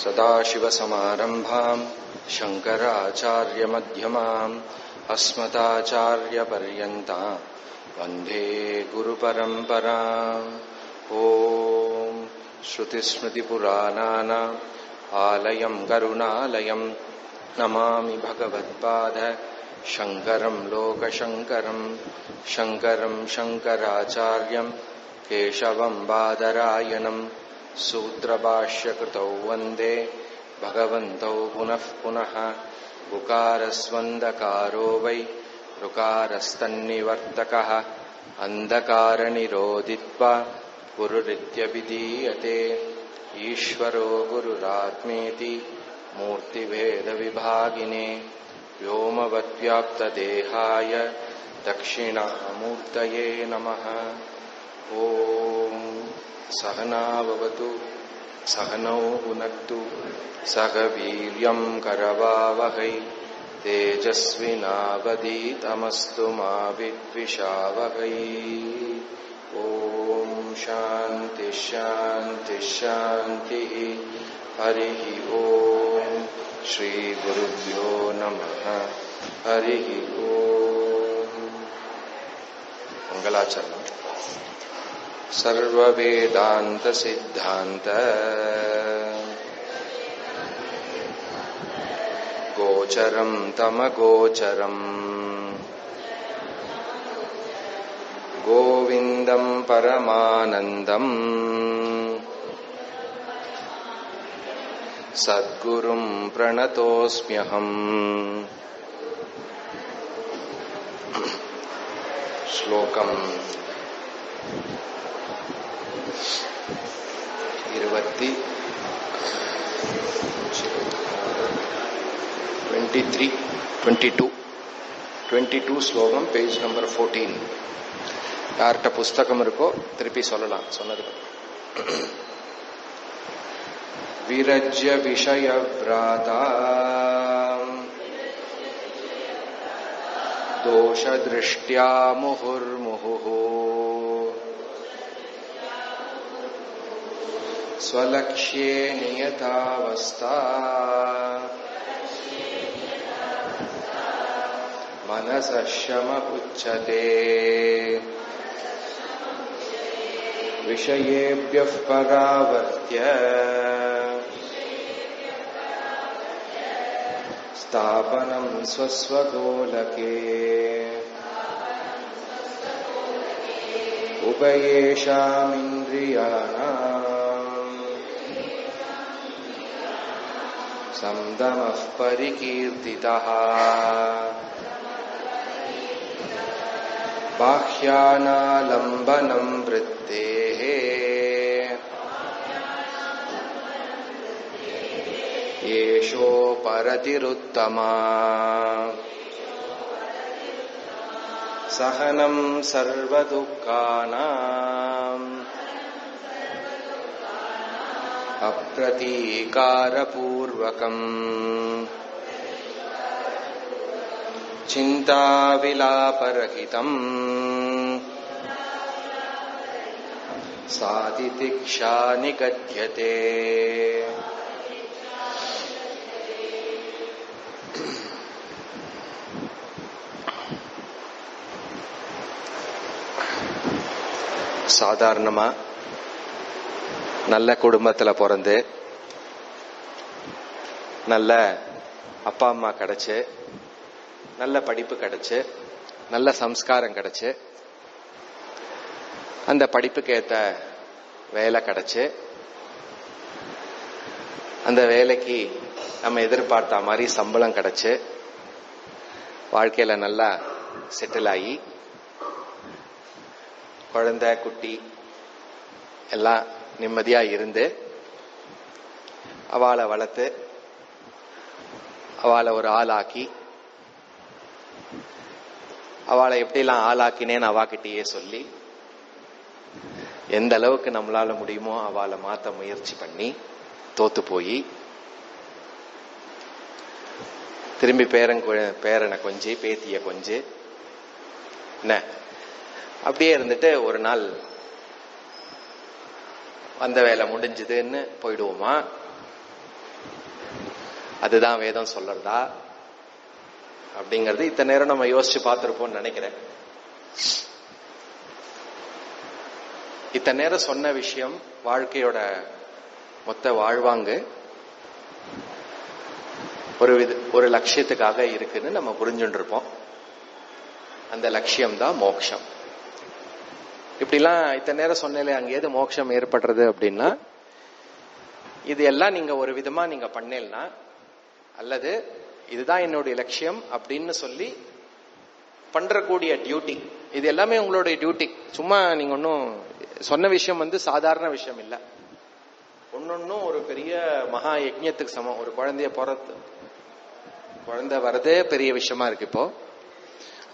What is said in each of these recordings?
सदाशिवसमारम्भां शङ्कराचार्यमध्यमाम् अस्मदाचार्यपर्यन्तां वन्दे गुरुपरम्पराम्। ॐ श्रुतिस्मृतिपुराणानाम् आलयं करुणालयं नमामि भगवत्पाद शङ्करं लोकशङ्करं शङ्करं शङ्कराचार्यं केशवं बादरायणं सूत्रभाष्यकृतौ वन्दे भगवन्तौ पुनः पुनः। उकारस्वन्दकारो वै ऋकारस्तन्निवर्तकः अन्धकारनिरोधित्वा गुरुरित्यभिधीयते। ईश्वरो गुरुरात्मेति मूर्तिभेदविभागिने व्योमवद्व्याप्तदेहाय दक्षिणामूर्तये नमः। ॐ सहना भवतु सहनौ भुनक्तु सह वीर्यं करवावहै तेजस्विनावधीतमस्तु मा विद्विषावहै। ॐ शान्ति शान्ति शान्तिः। हरिः ॐ श्री गुरुभ्यो नमः। हरिः ॐ। मंगलाचरण। सर्ववेदांत सिद्धांत गोचरं तमगोचरं गोविंदं परमानंदं सद्गुरुं प्रणतोऽस्म्यहम्। श्लोकं 22 ஸ்லோகம், பேஜ் நம்பர் 14. யார்கிட்ட புஸ்தகம் இருக்கோ திருப்பி சொல்லலாம் சொன்னது. விரஜ்ய விஷய விராதா தோஷ திருஷ்ட்யா முहुर्मुहुः स्वलक्ष्ये नियतावस्था मनसः शम उच्यते। विषयेभ्यः परावर्त्य स्थापनं स्वस्वगोलके उभयेषामिन्द्रियाणाम् संदमः परिकीर्तितः। बाह्यानालम्बनं वृत्तेः येषोपरतिरुत्तमा। सहनं सर्वदुःखानाम् अप्रतीकारपूर्वकम् चिन्ताविलापरहितम् सातितिक्षा निगद्यते। சாதாரணமா நல்ல குடும்பத்துல பிறந்து நல்ல அப்பா அம்மா கிடைச்சு நல்ல படிப்பு கிடைச்சு நல்ல சம்ஸ்காரம் கிடைச்சு அந்த படிப்புக்கு ஏத்த வேலை கிடைச்சு அந்த வேலைக்கு நம்ம எதிர்பார்த்த மாதிரி சம்பளம் கிடைச்சு வாழ்க்கையில நல்லா செட்டில் ஆகி குழந்தை குட்டி எல்லாம் நிம்மதியா இருந்து அவளை வளர்த்து அவளை ஒரு ஆளாக்கி அவளை எப்படிலாம் ஆளாக்கினேன்னு அவாக்கிட்டேயே சொல்லி எந்த அளவுக்கு நம்மளால முடியுமோ அவளை மாத்த முயற்சி பண்ணி தோத்து போய் திரும்பி பேரனை கொஞ்சி பேத்திய கொஞ்சி என்ன அப்படியே இருந்துட்டு ஒரு நாள் வந்த வேலை முடிஞ்சதுன்னு போயிடுவோமா? அதுதான் வேதம் சொல்றதா அப்படிங்கறது இத்தனை நேரம் நம்ம யோசிச்சு பார்த்திருப்போம்னு நினைக்கிறேன். இத்தனை நேரம் சொன்ன விஷயம் வாழ்க்கையோட மொத்த வாழ்வாங்கு ஒரு லட்சியத்துக்காக இருக்குன்னு நம்ம புரிஞ்சுட்டு இருப்போம். அந்த லட்சியம் தான் மோட்சம். இப்படிலாம் இத்தனை நேரம் சொன்னேன், அங்க ஏது மோட்சம் ஏற்படுறது அப்படின்னா, இது எல்லாம் நீங்க ஒரு விதமா நீங்க பண்ணேன்னா, அல்லது இதுதான் என்னுடைய லட்சியம் அப்படின்னு சொல்லி பண்றக்கூடிய டியூட்டி, இது எல்லாமே உங்களுடைய டியூட்டி. சும்மா நீங்க ஒன்னும் சொன்ன விஷயம் சாதாரண விஷயம் இல்ல. ஒன்னொன்னும் ஒரு பெரிய மகா யஜ்ஞத்துக்கு சமம். ஒரு குழந்தை வரதே பெரிய விஷயமா இருக்கு. இப்போ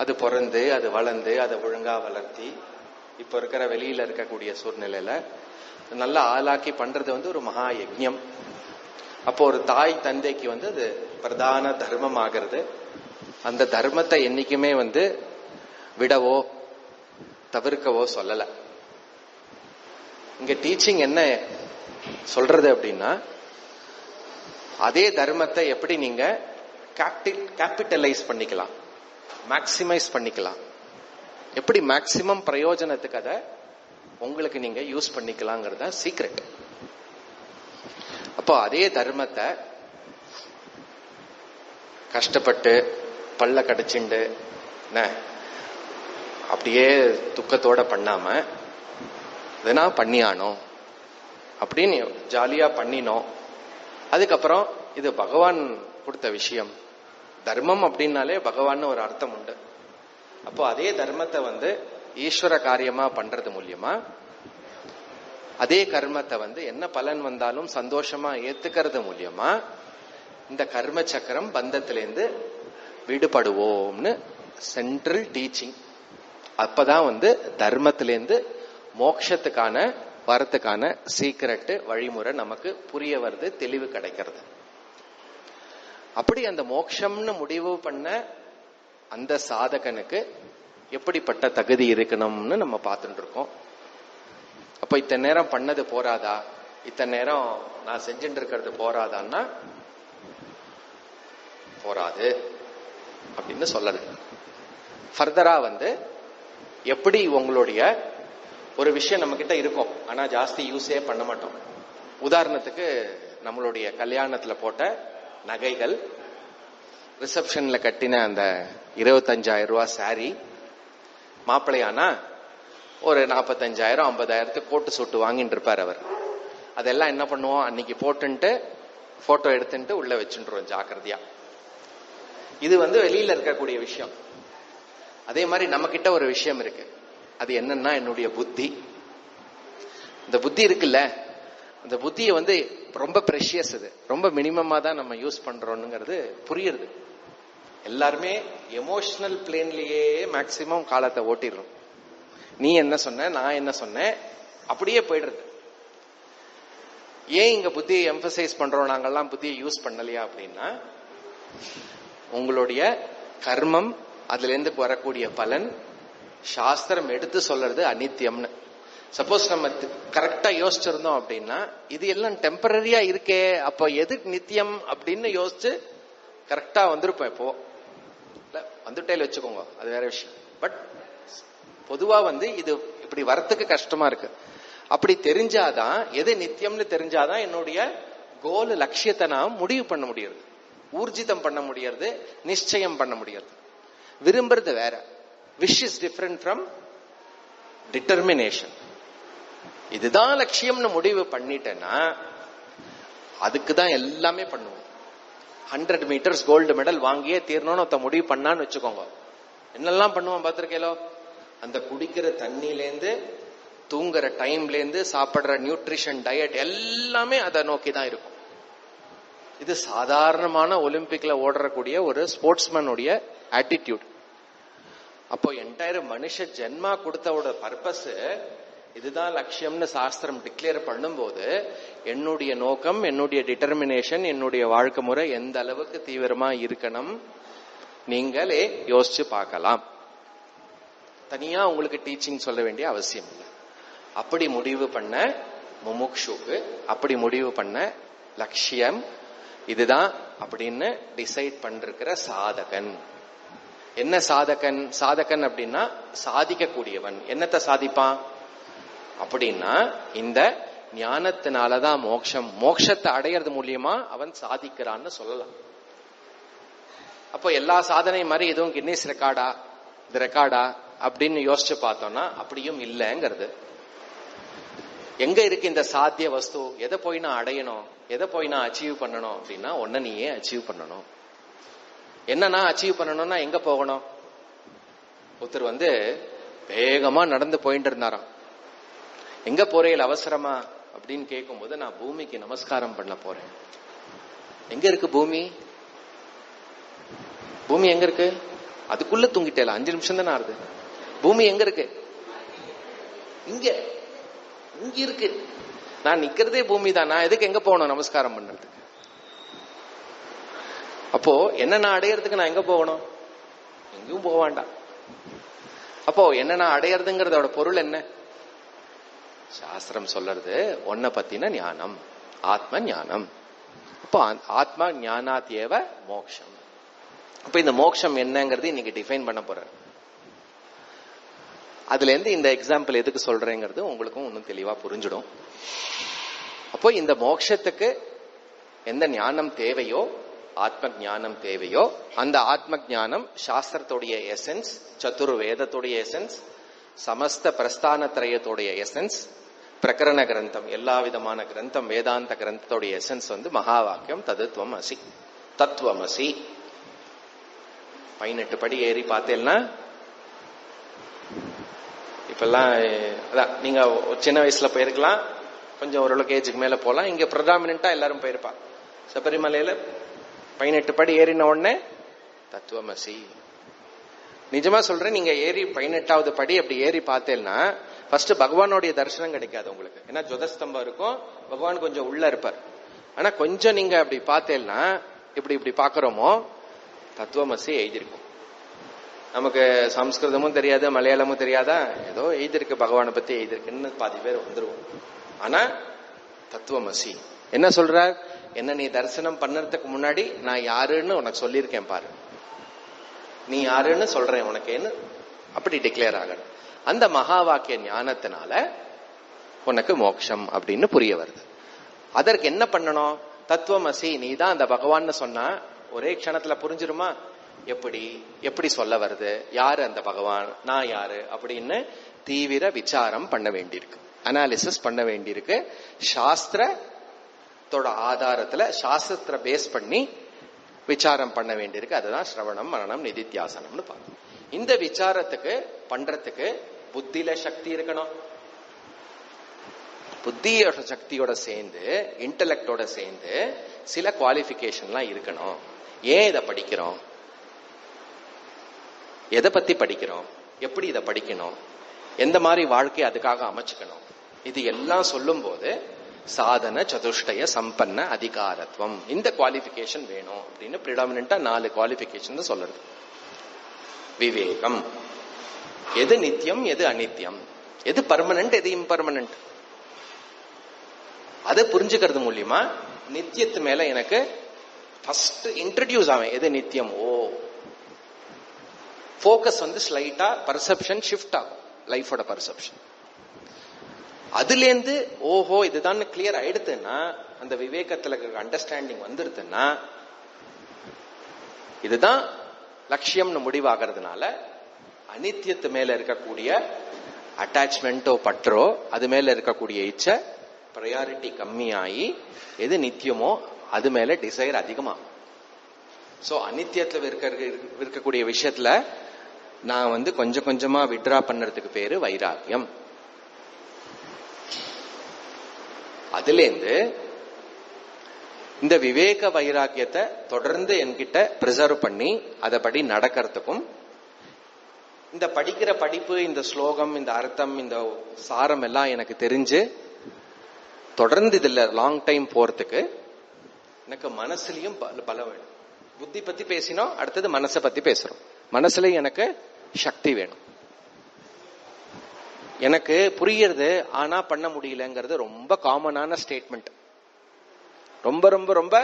அது பிறந்து அது வளர்ந்து அதை ஒழுங்கா வளர்த்தி இப்ப இருக்கிற வெளியில இருக்கக்கூடிய சூழ்நிலையில நல்ல ஆளாக்கி பண்றது ஒரு மகா யஜ்ஞம். அப்போ ஒரு தாய் தந்தைக்கு அது பிரதான தர்மம் ஆகிறது. அந்த தர்மத்தை என்னைக்குமே விடவோ தவிர்க்கவோ சொல்லல. இங்க டீச்சிங் என்ன சொல்றது அப்படின்னா, அதே தர்மத்தை எப்படி நீங்க கேபிட்டலைஸ் பண்ணிக்கலாம், மேக்சிமைஸ் பண்ணிக்கலாம், எப்படி மேக்சிமம் பிரயோஜனத்துக்கு அதை உங்களுக்கு நீங்க யூஸ் பண்ணிக்கலாங்கிறத சீக்ரெட். அப்போ அதே தர்மத்தை கஷ்டப்பட்டு பல்ல கடிச்சுண்டு அப்படியே துக்கத்தோட பண்ணாம இதனா பண்ணியானோம் அப்படின்னு ஜாலியா பண்ணினோம். அதுக்கப்புறம் இது பகவான் கொடுத்த விஷயம். தர்மம் அப்படின்னாலே பகவான் ஒரு அர்த்தம் உண்டு. அப்போ அதே தர்மத்தை ஈஸ்வர காரியமா பண்றது மூலியமா அதே கர்மத்தை என்ன பலன் வந்தாலும் சந்தோஷமா ஏத்துக்கிறது மூலியமா இந்த கர்ம சக்கரம் பந்தத்திலேருந்து விடுபடுவோம்னு சென்ட்ரல் டீச்சிங். அப்பதான் தர்மத்திலேருந்து மோட்சத்துக்கான வரத்துக்கான சீக்கிரட் வழிமுறை நமக்கு புரிய வருது, தெளிவு கிடைக்கிறது. அப்படி அந்த மோட்சம்னு முடிவு பண்ண அந்த சாதகனுக்கு எப்படிப்பட்ட தகுதி இருக்கணும்னு நம்ம பார்த்துட்டு இருக்கோம். அப்ப இத்தனை நேரம் பண்ணது போராதா, இத்தனை நேரம் நான் செஞ்சுட்டு இருக்கிறது போராதான்னா போராது அப்படின்னு சொல்லல. ஃபர்தரா எப்படி உங்களுடைய ஒரு விஷயம் நம்ம கிட்ட இருக்கும், ஆனா ஜாஸ்தி யூஸே பண்ண மாட்டோம். உதாரணத்துக்கு நம்மளுடைய கல்யாணத்துல போட்ட நகைகள், ரிசப்ஷன்ல கட்டின அந்த 25,000 ரூபாய் சாரி, மாப்பிள்ளையானா ஒரு 45,000 50,000 கோட்டு சூட்டு வாங்கிட்டு இருப்பார் அவர். அதெல்லாம் என்ன பண்ணுவோம், அன்னைக்கு போட்டுன்ட்டு போட்டோ எடுத்துட்டு உள்ள வச்சுருவோம் ஜாக்கிரதையா. இது வெளியில இருக்கக்கூடிய விஷயம். அதே மாதிரி நம்ம கிட்ட ஒரு விஷயம் இருக்கு. அது என்னன்னா என்னுடைய புத்தி. இந்த புத்தி இருக்குல்ல, அந்த புத்தியை ரொம்ப ப்ரெஷியஸ், அது ரொம்ப மினிமமா தான் நம்ம யூஸ் பண்றோம்ங்கிறது புரியுது. எல்லாருமே எமோஷனல் பிளேன்லயே மேக்சிமம் காலத்தை ஓட்டிடுறோம். நீ என்ன சொன்ன, நான் என்ன சொன்னேன், அப்படியே போயிடுறது. ஏன் இங்க புத்தியை எம்பசைஸ் பண்றோம், நாங்கெல்லாம் புத்தியை யூஸ் பண்ணலையா அப்படின்னா, உங்களுடைய கர்மம், அதுல இருந்து வரக்கூடிய பலன் சாஸ்திரம் எடுத்து சொல்றது அநித்தியம்னு. சப்போஸ் நம்ம கரெக்டா யோசிச்சிருந்தோம் அப்படின்னா, இது எல்லாம் டெம்பரரியா இருக்கே, அப்ப எது நித்தியம் அப்படின்னு யோசிச்சு கரெக்டா வந்திருப்போம். இப்போ வந்துட்டேல வச்சுக்கோங்க, அது வேற விஷயம். பட் பொதுவா இது இப்படி வரத்துக்கு கஷ்டமா இருக்கு. அப்படி தெரிஞ்சாதான், எது நித்தியம்னு தெரிஞ்சாதான் என்னுடைய கோல், லட்சியத்தை நான் முடிவு பண்ண முடியாது, ஊர்ஜிதம் பண்ண முடியாது, நிச்சயம் பண்ண முடியாது. விரும்புறது வேற. Wish is different from determination. இதுதான் லட்சியம்னு முடிவு பண்ணிட்டேன்னா அதுக்குதான் எல்லாமே பண்ணுவோம். 100 மீட்டர்ஸ் கோல்டு மெடல் வாங்கியே தீரணும்னு ஒருத்த முடிவு பண்ணான்னு வச்சுக்கோங்க, என்னெல்லாம் பண்ணுவோம் பார்த்திருக்கேலோ. அந்த குடிக்கிற தண்ணிலேருந்து, தூங்குற டைம்லேருந்து, சாப்பிடுற நியூட்ரிஷன் டயட் எல்லாமே அதை நோக்கி தான் இருக்கும். இது சாதாரணமான ஒலிம்பிக்ல ஓடக்கூடிய ஒரு ஸ்போர்ட்ஸ்மேனுடைய ஆட்டிடியூட். அப்போ என்டையர் மனுஷ ஜென்மா கொடுத்தவோட பர்பஸ் இதுதான் லட்சியம்னு சாஸ்திரம் டிக்ளேர் பண்ணும்போது, என்னுடைய நோக்கம், என்னுடைய டிட்டர்மினேஷன், என்னுடைய வாழ்க்கை முறை எந்த அளவுக்கு தீவிரமா இருக்கணும் நீங்களே யோசிச்சு பார்க்கலாம். தனியா உங்களுக்கு டீச்சிங் சொல்ல வேண்டிய அவசியம் இல்லை. அப்படி முடிவு பண்ண முமுக்ஷுக்கு, அப்படி முடிவு பண்ண லட்சியம் இதுதான் அப்படின்னு டிசைட் பண்ணிருக்கிற சாதகன். என்ன சாதகன்? சாதகன் அப்படின்னா சாதிக்க கூடியவன். என்னத்தை சாதிப்பான் அப்படின்னா இந்த ஞானத்தினாலதான் மோட்சம். மோட்சத்தை அடையிறது மூலியமா அவன் சாதிக்கிறான்னு சொல்லலாம். அப்போ எல்லா சாதனை மாதிரி எதுவும் கின்னஸ் ரெக்கார்டா இது ரெக்கார்டா அப்படின்னு யோசிச்சு பார்த்தோம்னா அப்படியும் இல்லைங்கிறது. எங்க இருக்கு இந்த சாத்திய வஸ்து? எதை போய் நான் அடையணும், எதை போய் நான் அச்சீவ் பண்ணணும் அப்படின்னா ஒன்ன நீயே அச்சீவ் பண்ணணும். என்னன்னா அச்சீவ் பண்ணணும்னா எங்க போகணும்? ஒருத்தர் வேகமா நடந்து போயிட்டு இருந்தாராம். எங்க போறேன் அவசரமா அப்படின்னு கேட்கும்போது நான் பூமிக்கு நமஸ்காரம் பண்ண போறேன். எங்க இருக்கு பூமி? பூமி எங்க இருக்கு? அதுக்குள்ள தூங்கிட்டேல 5 நிமிஷம் தானே ஆறுது. பூமி எங்க இருக்கு? இங்க இங்க இருக்கு. நான் நிக்கிறதே பூமி தான். நான் எதுக்கு எங்க போகணும் நமஸ்காரம் பண்றதுக்கு? அப்போ என்ன நான் அடையறதுக்கு நான் எங்க போகணும்? எங்கேயும் போக வேண்டாம். அப்போ என்ன நான் அடையறதுங்கிறதோட பொருள் என்ன? சாஸ்திரம் சொல்றது ஒன்ன பத்தின ஞானம், ஆத்ம ஞானம். அப்போ ஆத்மா ஞானாத்யேவ மோக்ஷம். அப்ப இந்த மோக்ஷம் என்னங்கிறது இன்னைக்கு டிஃபைன் பண்ண போறாரு. அதுல இருந்து இந்த எக்ஸாம்பிள் எதுக்கு சொல்றேங்கிறது உங்களுக்கும் இன்னும் தெளிவா புரிஞ்சிடும். அப்போ இந்த மோட்சத்துக்கு எந்த ஞானம் தேவையோ, ஆத்ம ஞானம் தேவையோ, அந்த ஆத்ம ஞானம் சாஸ்திரத்துடைய எசன்ஸ், சதுர் வேதத்துடைய எசன்ஸ், சமஸ்த பிரஸ்தான திரயத்துடைய எசன்ஸ், பிரகரண கிரந்தம், எல்லா விதமான கிரந்தம், வேதாந்த கிரந்தத்துடைய எசன்ஸ் மகா வாக்கியம் தத்துவம் அசி. தத்துவமசி 18 படி ஏறி பார்த்தேன்னா இப்பெல்லாம் அதான் நீங்க சின்ன வயசுல போயிருக்கலாம், கொஞ்சம் ஓரளவுக்கு ஏஜுக்கு மேல போலாம். இங்க பிரடாமினா எல்லாரும் போயிருப்பா. சபரிமலையில 18 படி ஏறின உடனே தத்துவமசி. நிஜமா சொல்றேன், நீங்க ஏறி 18வது படி அப்படி ஏறி பார்த்தேன்னா ஃபர்ஸ்ட் பகவானுடைய தரிசனம் கிடைக்காது உங்களுக்கு. ஏன்னா ஜொதஸ்தம்பம் இருக்கும், பகவான் கொஞ்சம் உள்ள இருப்பார். ஆனா கொஞ்சம் நீங்க அப்படி பார்த்தேன்னா இப்படி பாக்குறோமோ தத்துவமசி எழுதியிருக்கும். நமக்கு சம்ஸ்கிருதமும் தெரியாது, மலையாளமும் தெரியாதா, ஏதோ எழுதிருக்கு பகவானை பத்தி எழுதிருக்குன்னு பாதி பேர் வந்துருவோம். ஆனா தத்துவமசி என்ன சொல்றார்? என்ன நீ தரிசனம் பண்ணறதுக்கு முன்னாடி நான் யாருன்னு உனக்கு சொல்லியிருக்கேன் பாரு, நீ யாருன்னு சொல்றேன் உனக்கு அப்படி டிக்ளேர் ஆகணும். அந்த மகா வாக்கிய ஞானத்தினால உனக்கு மோட்சம் அப்படின்னு புரிய வருது. அதற்கு என்ன பண்ணணும்? தத்துவமசி நீ தான் அந்த பகவான்னு சொன்னா ஒரே க்ஷணத்துல புரிஞ்சிருமா? எப்படி சொல்ல வருது, யாரு அந்த பகவான், நான் யாரு அப்படின்னு தீவிர விசாரம் பண்ண வேண்டியிருக்கு, அனாலிசிஸ் பண்ண வேண்டியிருக்கு. சாஸ்திரத்தோட ஆதாரத்துல சாஸ்திரத்தை பேஸ் பண்ணி விசாரம் பண்ண வேண்டியிருக்கு. அதுதான் ஸ்ரவணம் மரணம் நிதித்தியாசனம்னு பார்க்கணும். இந்த விசாரத்துக்கு பண்றதுக்கு புத்தியில சக்தி இருக்கணும். புத்தியோட சக்தியோட சேர்ந்து இன்டலெக்டோட சேர்ந்து சில குவாலிஃபிகேஷன்லாம் இருக்கணும். ஏன் இதை படிக்கிறோம், எதை பத்தி படிக்கிறோம், எப்படி இதை படிக்கணும், எந்த மாதிரி வாழ்க்கையை அதுக்காக அமைச்சுக்கணும், இது எல்லாம் சொல்லும் போது சாதன சதுஷ்டய சம்பன்ன அதிகாரத்துவம், இந்த குவாலிஃபிகேஷன் வேணும் அப்படின்னு பிரிடாமினா 4 குவாலிஃபிகேஷன் சொல்றது. விவேகம், எது நித்தியம் எது அநித்தியம், எது பர்மனன்ட் எது இம்பர்மனன்ட், அதை புரிஞ்சுக்கிறது மூலியமா நித்தியத்து மேல எனக்கு ஃபர்ஸ்ட் இன்ட்ரடியூஸ் ஆகும். எது நித்தியம், போக்கஸ் ஸ்லைட்டா பர்செப்ஷன் ஷிஃப்ட் ஆகும், லைஃபோட பர்செப்ஷன். அதுல இருந்து ஓஹோ இதுதான் கிளியர் ஆயிடுதுன்னா, அந்த விவேகத்துல அண்டர்ஸ்டாண்டிங் வந்துருதுன்னா, இதுதான் லட்சியம்னு முடிவாகிறதுனால அனித்தியத்து மேல இருக்கக்கூடிய அட்டாச்மெண்டோ பற்றோ அது மேல இருக்கக்கூடிய இச்சை ப்ரையாரிட்டி கம்மியாகி எது நித்தியமோ அது மேல டிசைர் அதிகமாகும். சோ அனித்தியத்துல இருக்கக்கூடிய விஷயத்துல நான் கொஞ்சம் கொஞ்சமா விட்ரா பண்ணறதுக்கு பேரு வைராகியம். அதுல இருந்து இந்த விவேக வைராகியத்தை தொடர்ந்து என்கிட்ட பிரிசர்வ் பண்ணி அதபடி நடக்கிறதுக்கும், இந்த படிக்கிற படிப்பு, இந்த ஸ்லோகம், இந்த அர்த்தம், இந்த சாரம் எல்லாம் எனக்கு தெரிஞ்சு தொடர்ந்து இதுல லாங் டைம் போறதுக்கு எனக்கு மனசுலயும் பலம் வேணும். புத்தி பத்தி பேசினோம், அடுத்தது மனசை பத்தி பேசுறோம். மனசுல எனக்கு சக்தி வேணும். எனக்கு புரியுறது ஆனா பண்ண முடியலங்கிறது ரொம்ப காமனான ஸ்டேட்மெண்ட், ரொம்ப ரொம்ப ரொம்ப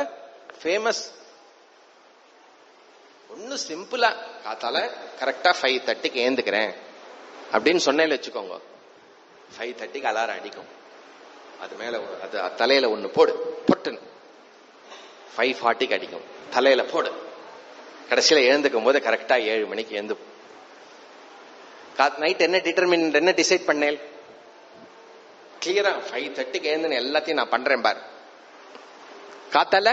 ஃபேமஸ் ஒன்னும் சிம்பிளா காத்தால கரெக்டா 5:30 ஏந்துக்கிறேன் அப்படின்னு சொன்னேன்னு வச்சுக்கோங்க, 5:30 அலாரம் அடிக்கும். அது மேல அது தலையில ஒண்ணு போடு, பொட்டுன்னு 5:40 அடிக்கும், தலையில போடு. கடைசியில எழுந்துக்கும் போது கரெக்டா 7 மணிக்கு எழுந்து. நைட் என்ன டிசைட் பண்ணேன் கிளியரா? 5:30 எழுந்து எல்லாத்தையும் நான் பண்றேன் பாரு. காத்தால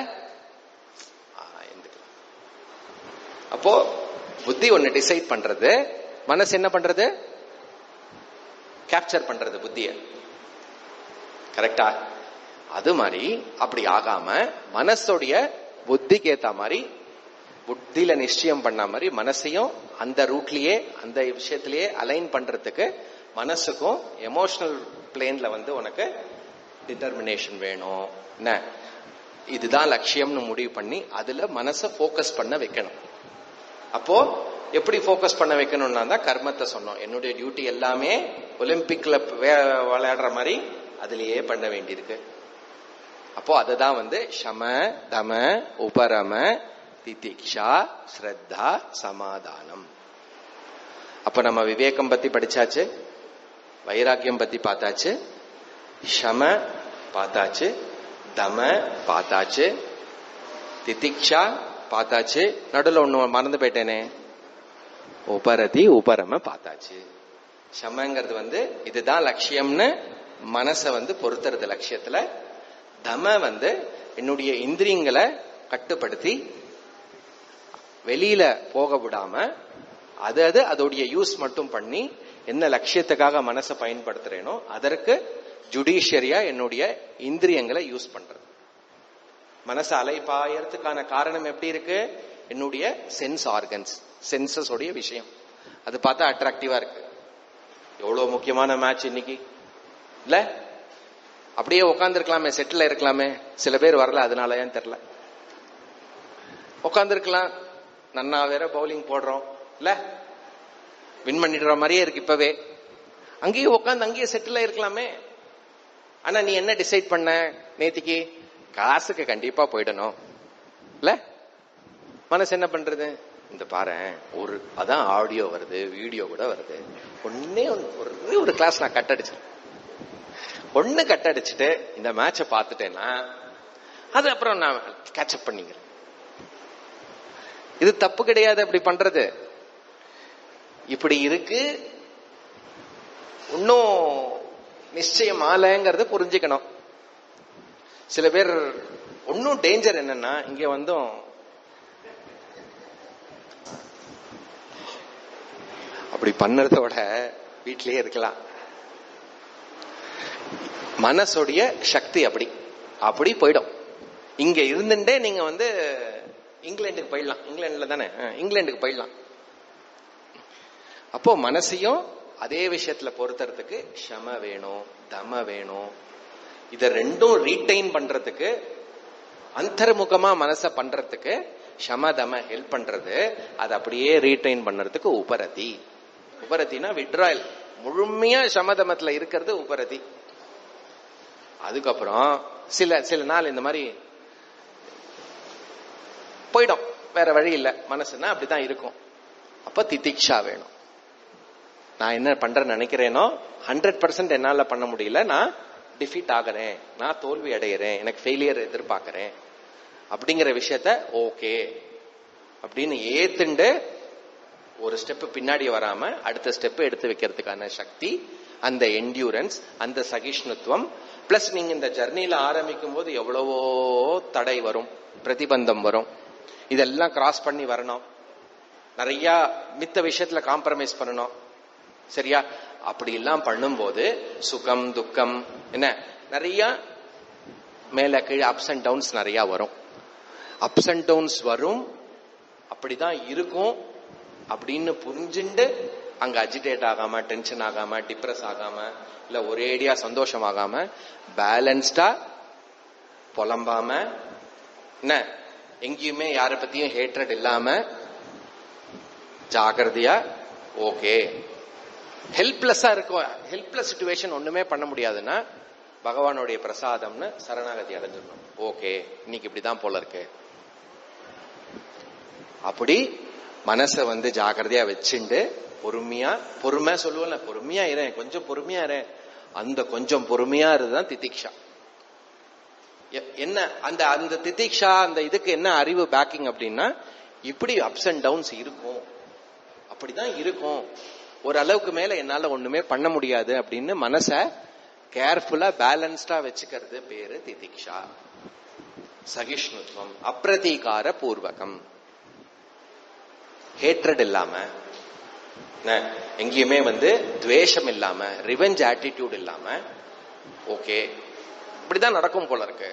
அப்போ புத்தி ஒன்னு டிசைட் பண்றது, மனசு என்ன பண்றது? கேப்சர் பண்றது புத்திய. கரெக்டா? அது மாதிரி அப்படி ஆகாம மனசோடைய புத்திக்கு ஏத்த மாதிரி, புத்தியில நிச்சயம் பண்ண மாதிரி மனசையும் அந்த ரூட்லயே அந்த விஷயத்திலேயே அலைன் பண்றதுக்கு மனசுக்கும் எமோஷனல் பிளேன்ல உனக்கு டிட்டர்மினேஷன் வேணும். என்ன, இதுதான் லட்சியம்னு முடிவு பண்ணி அதுல மனசை போக்கஸ் பண்ண வைக்கணும். அப்போ எப்படி போக்கஸ் பண்ண வைக்கணும்னா தான் கர்மத்தை சொன்னோம். என்னுடைய டியூட்டி எல்லாமே ஒலிம்பிக்ல விளையாடுற மாதிரி அதுலயே பண்ண வேண்டியிருக்கு. அப்போ அதுதான் சம தம உபரம திதிக்ஷா ஸ்ரத்தா சமாதானம். அப்ப நம்ம விவேகம் பத்தி படிச்சாச்சு, வைராக்கியம் பத்தி பார்த்தாச்சு, சம பார்த்தாச்சு, தம பார்த்தாச்சு, திதிக்ஷா பார்த்தாச்சு. நடுவில் ஒண்ணு மறந்து போயிட்டேனே, உபரதி உபரம பார்த்தாச்சு. சமங்கிறது இதுதான் லட்சியம்னு மனசை பொறுத்துறது லட்சியத்துல. தம என்னுடைய இந்திரியங்களை கட்டுப்படுத்தி வெளியில போக விடாம அது அதோடைய யூஸ் மட்டும் பண்ணி என்ன லட்சியத்துக்காக மனசை பயன்படுத்துறேனோ அதற்கு ஜுடிஷியரியா என்னுடைய இந்திரியங்களை யூஸ் பண்றது. மனசு அலைப்பாயறதுக்கான காரணம் எப்படி இருக்கு? என்னுடைய சென்ஸ் ஆர்கன்ஸ், சென்சஸ் உடைய விஷயம். அது பார்த்தா அட்ராக்டிவா இருக்கு. எவ்வளவு முக்கியமான மேட்ச் இன்னைக்கு இல்ல? அப்படியே உட்கார்ந்து இருக்கலாமே, செட்டில் இருக்கலாமே. சில பேர் வரல, அதனால ஏன் தெரியல. உட்கார்ந்து இருக்கலாம், நன்னா வேற பவுலிங் போடுறோம் இல்ல, வின் பண்ணிடுற மாதிரியே இருக்கு இப்பவே. அங்கேயே உட்காந்து அங்கேயே செட்டில் இருக்கலாமே. ஆனா நீ என்ன டிசைட் பண்ண நேத்திக்கு? காசுக்கு கண்டிப்பா போயிடணும் இல்ல? மனசு என்ன பண்றது? இந்த பாரு, அதான் ஆடியோ வருது, வீடியோ கூட வருது, ஒரே ஒரு கிளாஸ் நான் கட் அடிச்சிருக்கேன். கட் அடிச்சுட்டு இந்த மேட்சை பார்த்துட்டேன்னா அது அப்புறம் நான் கேட்சப் பண்ணிக்கிறேன். இது தப்பு கிடையாது அப்படி பண்றது. இப்படி இருக்கு, இன்னும் நிச்சயம் ஆலங்கிறது புரிஞ்சுக்கணும். சில பேர் ஒன்னும் டேஞ்சர் என்னன்னா, இங்க அப்படி பண்ணறதோட வீட்டிலேயே இருக்கலாம். மனசுடைய சக்தி அப்படி போயிடும். இங்க இருந்துட்டே நீங்க இங்கிலாந்துக்கு போயிடலாம். இங்கிலாந்துல தானே, இங்கிலாந்துக்கு போயிடலாம். அப்போ மனசையும் அதே விஷயத்துல பொறுத்துறதுக்கு ஷம வேணும், தம வேணும். இத ரெண்டும் ரீடைன் பண்றதுக்கு, அந்தர்முகமா மனச பண்றதுக்கு ஷம தம ஹெல்ப் பண்றது. அது அப்படியே ரீடைன் பண்றதுக்கு உபரதி. உபரதினா விட்ராயல். முழுமையா சமதமத்துல இருக்கிறது உபரதி. அதுக்கப்புறம் சில நாள் இந்த மாதிரி போயிடும், வேற வழி இல்ல, மனசுனா அப்படிதான் இருக்கும். அப்ப திதிக்ஷா வேணும். நான் என்ன பண்றேன்னு நினைக்கிறேனோ 100% என்னால பண்ண முடியல, நான் டிஃபீட் ஆகிறேன், நான் தோல்வி அடைகிறேன், எனக்கு ஃபெயிலியர் எதிர்பார்க்கிறேன் அப்படிங்கிற விஷயத்த ஓகே அப்படின்னு ஏத்துண்டு ஒரு ஸ்டெப் பின்னாடி வராம அடுத்த ஸ்டெப் எடுத்து வைக்கிறதுக்கான சக்தி, அந்த என்டியூரன்ஸ், அந்த சகிஷ்ணுத்துவம். பிளஸ் நீங்க இந்த ஜர்னில ஆரம்பிக்கும் போது எவ்வளவோ தடை வரும், பிரதிபந்தம் வரும். இதெல்லாம் கிராஸ் பண்ணி வரணும். நிறைய மித்த விஷயத்துல காம்ப்ரமைஸ் பண்ணணும். சரியா? அப்படி எல்லாம் பண்ணும்போது சுகம் துக்கம் என்ன நிறைய மேல கீழே அப்ஸ் அண்ட் டவுன்ஸ் நிறைய வரும். அப்ஸ் அண்ட் டவுன்ஸ் வரும், அப்படிதான் இருக்கும் அப்படின்னு புரிஞ்சுண்டு அங்க அஜிடேட் ஆகாம, டென்ஷன் ஆகாம, டிப்ரெஸ் ஆகாம, இல்ல ஒரேடியா சந்தோஷம் ஆகாம, பேலன்ஸ்டா புலம்பாம, என்ன எங்கேயுமே யார பத்தியும் ஹேட்ரட் இல்லாம ஜாகிரதையா ஓகே. ஹெல்ப்லெஸ்ஸா இருக்கும். ஹெல்ப்லெஸ் சிச்சுவேஷன் ஒண்ணுமே பண்ண முடியாதுன்னா பகவானுடைய பிரசாதம்னு சரணாகதி அடைஞ்சிடணும். ஓகே, இன்னைக்கு இப்படிதான் போல இருக்கு. அப்படி மனசை வந்து ஜாக்கிரதையா வச்சுண்டு பொறுமை சொல்லுவோம்ல, பொறுமையா இரு, கொஞ்சம் பொறுமையா இரு, அந்த கொஞ்சம் பொறுமையா இருதான் திதிக்ஷா. என்ன அந்த அந்த திதிக்ஷா, அந்த இதுக்கு என்ன அறிவு பேக்கிங் அப்படின்னா, இப்படி அப்ஸ் அண்ட் டவுன்ஸ் இருக்கும், அப்படிதான் இருக்கும், ஒரு அளவுக்கு மேல என்னால ஒண்ணுமே பண்ண முடியாது அப்படின்னு மனச கேர்ஃபுல்லா பேலன்ஸ்டா வச்சுக்கிறது பேரு திதிக்ஷா. சகிஷ்ணுத்வம், அப்ரதீகார பூர்வகம், ஹேட்ரட் இல்லாம, எங்கேயுமே வந்து துவேஷம் இல்லாம, ரிவெஞ்ச் ஆட்டிடியூட் இல்லாம, ஓகே இப்படிதான் நடக்கும் போல இருக்கு,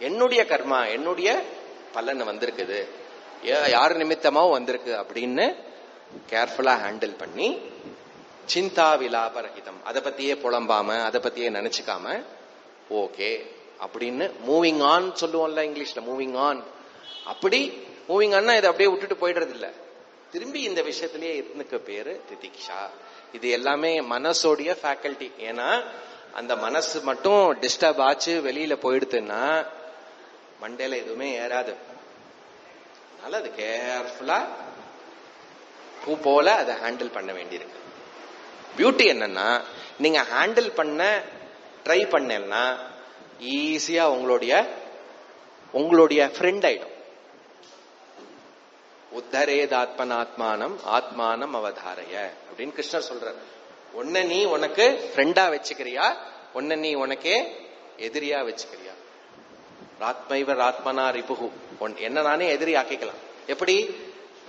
என்னுடைய கர்மா என்னுடைய பலன் வந்திருக்குது, யார் நிமித்தமா வந்திருக்கு அப்படின்னு கேர்ஃபுல்லா ஹேண்டில் பண்ணி, சிந்தா விலாபரகிதம், அதை பத்தியே புலம்பாம அதை பத்தியே நினைச்சுக்காம, ஓகே அப்படின்னு மூவிங் ஆன் சொல்லுவோம்ல இங்கிலீஷ்ல, மூவிங் ஆன். அப்படி மூவிங் ஆன்னா இதை அப்படியே விட்டுட்டு போயிடுறது இல்ல, திரும்பி இந்த விஷயத்திலேயே இருந்துக்க பேரு திதிக்ஷா. இது எல்லாமே மனசோடைய ஃபேக்கல்டி. ஏன்னா அந்த மனசு மட்டும் டிஸ்டர்ப் ஆச்சு வெளியில போயிடுதுன்னா மண்டையில எதுவுமே ஏறாது. அதனால அது கேர்ஃபுல்லா பூ போல அதை ஹேண்டில் பண்ண வேண்டியிருக்கு. பியூட்டி என்னன்னா, நீங்க ஹேண்டில் பண்ண ட்ரை பண்ணா ஈஸியா உங்களுடைய ஃப்ரெண்ட் ஆயிடும். உத்தரேத் ஆத்மனாத்மானம் ஆத்மானம் அவதாரைய அப்படின்னு கிருஷ்ணர் சொல்றார். ஒன்ன நீ உனக்கு ஃப்ரெண்டா வச்சுக்கிறியா, ஒன்ன நீ உனக்கே எதிரியா வச்சுக்கிறியா? ராத்மைவர் ஆத்மனா ரிபுகு, என்ன நானே எதிரி ஆக்கிக்கலாம். எப்படி?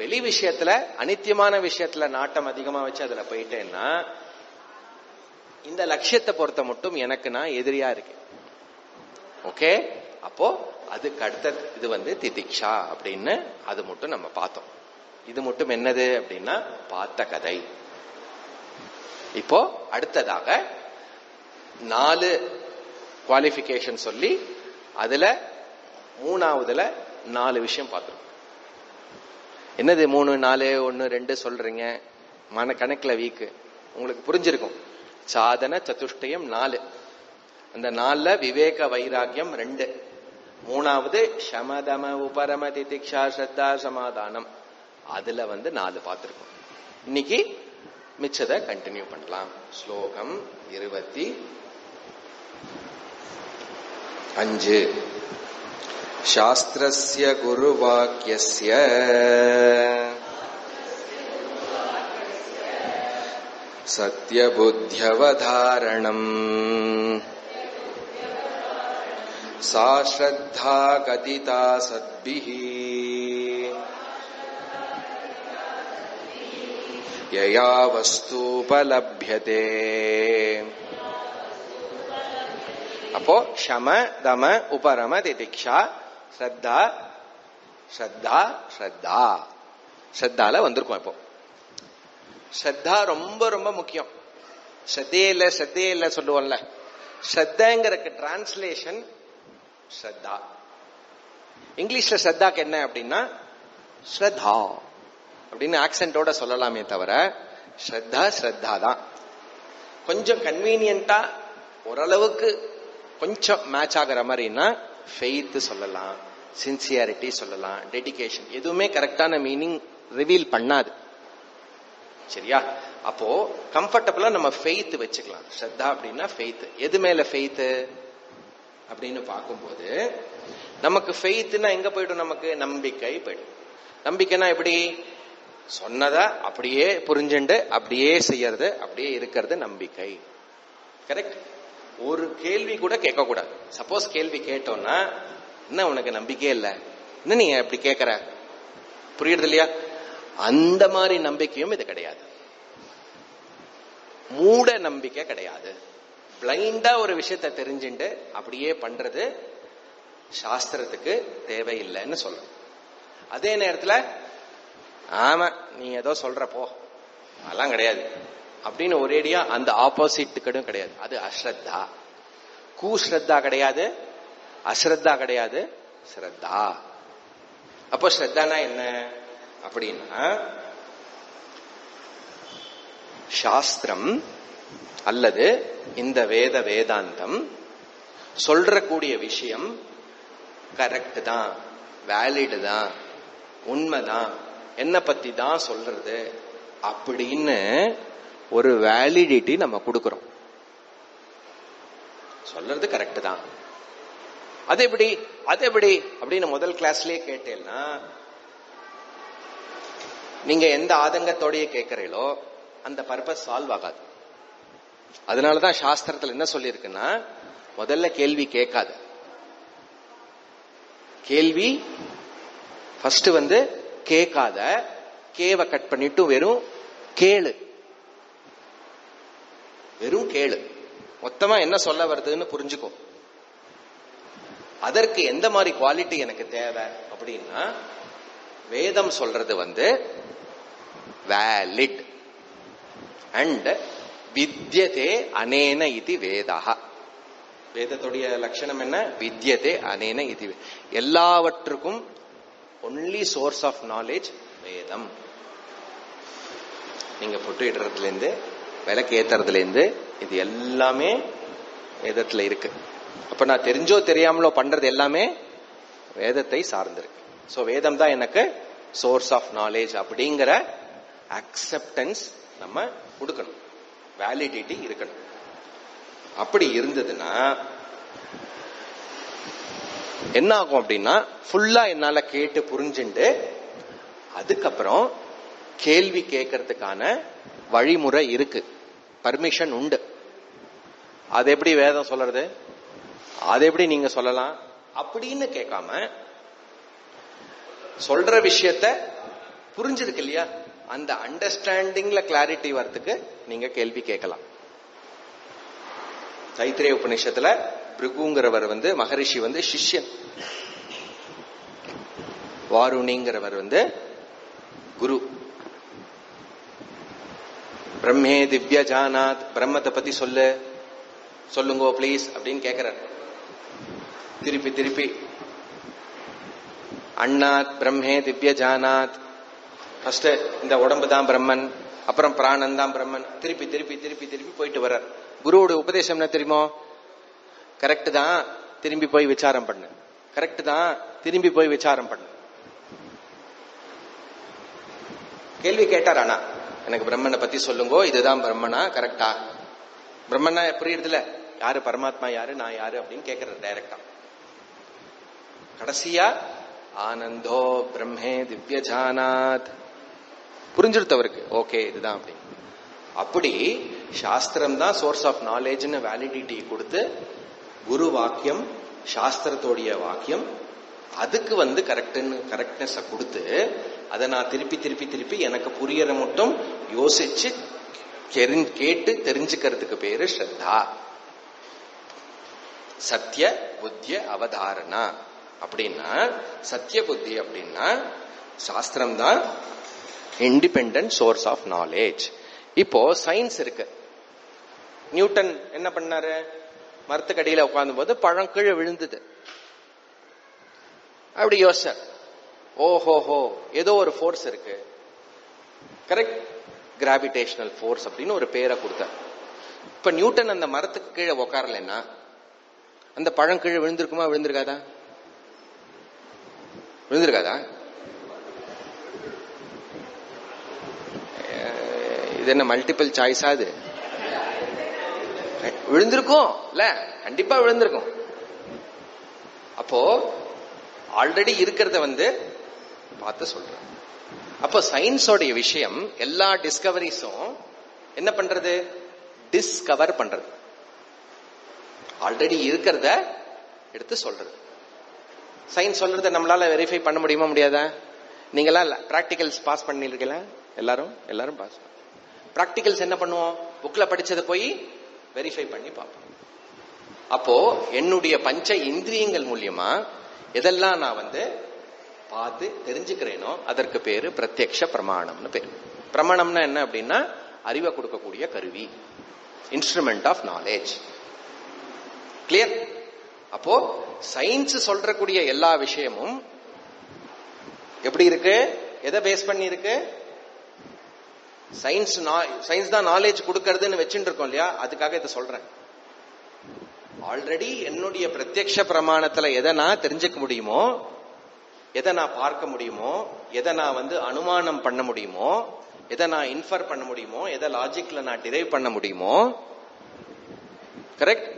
வெளி விஷயத்துல அனித்தியமான விஷயத்துல நாட்டம் அதிகமா வச்சு அதுல போயிட்டேன்னா, இந்த லட்சியத்தை பொறுத்த மட்டும் எனக்கு நான் எதிரியா இருக்கேன். ஓகே, அப்போ அதுக்கு அடுத்த இது வந்து திதிக்ஷா அப்படின்னு அது மட்டும் நம்ம பார்த்தோம். இது மட்டும் என்னது அப்படின்னா பார்த்த கதை. இப்போ அடுத்ததாக 4 குவாலிஃபிகேஷன் சொல்லி அதுல 3ஆவதுல 4 விஷயம் பார்த்தோம். என்னது 3, 4, 1, 2 சொல்றீங்க? மன கணக்குல வீக்கு உங்களுக்கு புரிஞ்சிருக்கும். சாதன சதுஷ்டயம் 4, அந்த 4ல விவேக வைராக்கியம் 2, 3ஆவது சமதம உபரம திதிக்ஷா ஸ்ரத்தா சமாதானம், அதுல வந்து 4 பார்த்திருக்கோம். இன்னைக்கு மிச்சத கண்டினியூ பண்ணலாம். ஸ்லோகம் 25. சாஸ்திரஸ்ய குருவாக்யஸ்ய சத்யபுத்யவதாரணம் சா ஸ்ரத்தா கதிதா சத்பிஹி யயா வஸ்தூபலப்யதே. அப்போ ஷம தம உபரம திதிக்ஷா ஸ்ரத்தா ஸ்ரத்தா ஸ்ரத்தா ஸ்ரத்தால வந்திருக்கோம். இப்போ ஸ்ரத்தா ரொம்ப ரொம்ப முக்கியம். ஸ்ரத்தே இல்ல சொல்லுவோம்ல, ஸ்ரத்தங்கிறதுக்கு டிரான்ஸ்லேஷன் ஸ்ரத்தா. இங்கிலீஷ்ல ஸ்ரத்தாக்கு என்ன அப்படின்னா ஸ்ரத்தா அப்படின்னு ஆக்சென்டோட சொல்லலாமே தவிர ஸ்ரத்தா ஸ்ரத்தா தான். கொஞ்சம் கன்வீனியன்டா ஓரளவுக்கு கொஞ்சம் மேட்ச் ஆகிற மாதிரின்னா ஃபெய்த் சொல்லலாம், சின்சியாரிட்டி சொல்லலாம், டெடிகேஷன். எதுவுமே கரெக்டான மீனிங் ரிவீல் பண்ணாது. சரியா? அப்போ கம்ஃபர்டபுளா நம்ம ஃபெய்த் வச்சுக்கலாம். ஸ்ரத்தா அப்படின்னா ஃபெய்த். எது மேல ஃபெய்த் அப்படின்னு பார்க்கும்போது நமக்கு ஃபெய்த்னா எங்க போயிடும்? நமக்கு நம்பிக்கை போயிடும். நம்பிக்கைனா எப்படி? சொன்னதா அப்படியே புரிஞ்சுண்டு அப்படியே செய்யறது, அப்படியே இருக்கிறது நம்பிக்கை. கரெக்ட்? ஒரு கேள்வி கூட கேட்க கூடாது. சப்போஸ் கேள்வி கேட்டோம்னா, என்ன உனக்கு நம்பிக்கையே இல்லை, என்ன நீ அப்படி கேட்கற, புரியுறது இல்லையா? அந்த மாதிரி நம்பிக்கையும் இது கிடையாது. மூட நம்பிக்கை கிடையாது. பிளைண்டா ஒரு விஷயத்தை தெரிஞ்சுட்டு அப்படியே பண்றது சாஸ்திரத்துக்கு தேவையில்லைன்னு சொல்லணும். அதே நேரத்துல ஆமா நீ ஏதோ சொல்றப்போ அதெல்லாம் கிடையாது அப்படின்னு ஒரேடியா அந்த ஆப்போசிட்டுக்கும் கிடையாது. அது அஸ்ரத்தா. குஸ்ரத்தா கிடையாது, அஸ்ரத்தா கிடையாது, ஸ்ரத்தா. அப்போ ஸ்ரத்தானா என்ன அப்படின்னா, சாஸ்திரம் அல்லது இந்த வேதாந்தம் சொல்றக்கூடிய விஷயம் கரெக்ட் தான், வேலிடு தான், உண்மைதான் என்ன பத்தி தான் சொல்றது அப்படின்னு ஒரு வேலிடிட்டி நம்ம கொடுக்கிறோம். சொல்றது கரெக்ட் தான், அது எப்படி அப்படின்னு முதல் கிளாஸ்லயே கேட்டேன்னா நீங்க எந்த ஆதங்கத்தோடய கேட்கறீங்களோ அந்த பர்பஸ் சால்வ் ஆகாது. அதனாலதான் சாஸ்திரத்துல என்ன சொல்லியிருக்குன்னா, முதல்ல கேள்வி கேட்காது. கேள்வி ஃபர்ஸ்ட் கேட்காத, கேவை கட் பண்ணிட்டு வெறும் கேளு. வெறும் கேளு, மொத்தமா என்ன சொல்ல வருதுன்னு புரிஞ்சுக்கோ. அதற்கு எந்த மாதிரி குவாலிட்டி எனக்கு தேவை அப்படின்னா, வேதம் சொல்றது வேலிட் அண்ட் வித்யதே அனேன இது வேதா. வேதத்துடைய லட்சணம் என்ன? வித்யதே அனேன இது. எல்லாவற்றுக்கும் ஒன்லி சோர்ஸ் ஆஃப் நாலேஜ் வேதம். நீங்க பொட்டு இடுறதுல இருந்து விளக்கு ஏத்துறதுல இருந்து இது எல்லாமே வேதத்துல இருக்கு. அப்ப நான் தெரிஞ்சோ தெரியாமலோ பண்றது எல்லாமே வேதத்தை சார்ந்திருக்கு. சோ வேதம் தான் எனக்கு சோர்ஸ் ஆஃப் நாலேஜ் அப்படிங்கிற அக்செப்டன்ஸ் நம்ம கொடுக்கணும், வேலிடிட்டி இருக்கணும். அப்படி இருந்ததுன்னா என்ன ஆகும் அப்படின்னா, ஃபுல்லா என்னால கேட்டு புரிஞ்சுண்டு அதுக்கப்புறம் கேள்வி கேட்கறதுக்கான வழிமுறை இருக்கு, பர்மிஷன் உண்டு. அது எப்படி வேதம் சொல்றது, அது எப்படி நீங்க சொல்லலாம் அப்படின்னு கேட்காம, சொல்ற விஷயத்த புரிஞ்சிருக்கு இல்லையா, அந்த அண்டர்ஸ்டாண்டிங்ல கிளாரிட்டி வரதுக்கு நீங்க கேள்வி கேட்கலாம். தைத்திரேய உபநிஷத்துல பிருகுங்கிறவர் மகரிஷி சிஷ்யன், வாருணிங்கிறவர் குரு. பிரம்மே திவ்ய ஜானாத், பிரம்மத்தை பத்தி சொல்லுங்க பிளீஸ் அப்படின்னு கேட்கிறார். திருப்பி திருப்பி அண்ணாத் பிரம்மே திவ்ய ஜானாத். ஃபர்ஸ்ட் இந்த உடம்பு தான் பிரம்மன், அப்புறம் பிராணன் தான் பிரம்மன். திருப்பி திருப்பி திருப்பி திருப்பி போயிட்டு வர்றார். குருவோட உபதேசம் என்ன தெரியுமோ? கரெக்ட் தான், திரும்பி போய் விசாரம் பண்ணு. கரெக்ட் தான், திரும்பி போய் விசாரம் பண்ணு. கேள்வி கேட்டார், ஆனா எனக்கு பிரம்மனை பத்தி சொல்லுங்க, இதுதான் பிரம்மனா, கரெக்டா? பிரம்மனா புரியுறதுல யாரு பரமாத்மா யாரு, நான் யாரு அப்படின்னு கேட்கறது டைரக்டா. கடைசியா ஆனந்தோ பிரம்மே திவ்ய ஜானாத் புரிஞ்சிருத்தவருக்கு, ஓகே இதுதான் அப்படின்னு. அப்படி சாஸ்திரம் தான் சோர்ஸ் ஆஃப் நாலேஜ்னு வேலிடிட்டி கொடுத்து, குரு வாக்கியம் சாஸ்திரத்தோடைய வாக்கியம் அதுக்கு கரெக்ட்னஸ் கொடுத்து, அதை நான் திருப்பி திருப்பி திருப்பி எனக்கு புரியற மட்டும் யோசிச்சு கேட்டு தெரிஞ்சுக்கிறதுக்கு பேரு ஸ்ரத்தா. சத்திய புத்திய அவதாரணா அப்படின்னா, சத்திய புத்தி அப்படின்னா சாஸ்திரம் தான் இண்டிபெண்டன்ட் சோர்ஸ் ஆஃப் நாலேஜ். இப்போ சயின்ஸ் இருக்கு. நியூட்டன் என்ன பண்ணாரு? மரத்துக்கடியில உட்கார்ந்து போது பழம் கீழே விழுந்தது. அப்படி யோசிச்சார், ஓஹோஹோ ஏதோ ஒரு ஃபோர்ஸ் இருக்கு, கரெக்ட், கிராவிடேஷனல் ஃபோர்ஸ் அப்படின்னு ஒரு பேரை கொடுத்தார். இப்ப நியூட்டன் அந்த மரத்துக்கு கீழே உட்காரலன்னா அந்த பழம் கீழே விழுந்திருக்குமா? விழுந்திருக்காதா? விழுந்திருக்காதா? இது என்ன மல்டிபிள் சாய்ஸா? அது விழுந்திருக்கும் இல்ல, கண்டிப்பா விழுந்திருக்கும். அப்போ ஆல்ரெடி இருக்கிறத பார்த்து சொல்றேன். அப்போ சயின்ஸோடைய விஷயம், எல்லா டிஸ்கவரிஸும் என்ன பண்றது? டிஸ்கவர் பண்றது. ஆல்ரெடி இருக்கிறத எடுத்து சொல்றது. சயின்ஸ் சொல்றத நம்மளால வெரிஃபை பண்ண முடியுமா? முடியாதா? நீங்களாம் பிராக்டிகல்ஸ் பாஸ் பண்ணிருக்கீங்களா? எல்லாரும் பாஸ். பிராக்டிகல்ஸ் என்ன பண்ணுவோம்? புக்ல படிச்சதை போய் வெரிஃபை பண்ணி பார்ப்போம். அப்போ என்னுடைய பஞ்ச இந்திரியங்கள் மூலியமா எதெல்லாம் நான் பார்த்து தெரிஞ்சுக்கிறேனோ அதற்கு பேரு பிரத்யக்ஷ பிரமாணம்னு பேரு. பிரமாணம்னா என்ன அப்படின்னா, அறிவை கொடுக்கக்கூடிய கருவி, இன்ஸ்ட்ருமெண்ட் ஆஃப் நாலேஜ். கிளியர்? அப்போ சயின்ஸ் சொல்றக்கூடிய எல்லா விஷயமும் எப்படி இருக்கு? எதை பேஸ் பண்ணி இருக்கு? சயின்ஸ் தான் நாலேஜ் கொடுக்கறதுன்னு வச்சுட்டு இருக்கோம் இல்லையா, அதுக்காக இதை சொல்றேன். ஆல்ரெடி என்னுடைய பிரத்யக்ஷ பிரமாணத்துல எதை நான் தெரிஞ்சுக்க முடியுமோ எதை நான் பார்க்க முடியுமோ, எதை நான் அனுமானம் பண்ண முடியுமோ, எதை நான் இன்ஃபர் பண்ண முடியுமோ, எதை லாஜிக்ல நான் டிரைவ் பண்ண முடியுமோ. கரெக்ட்?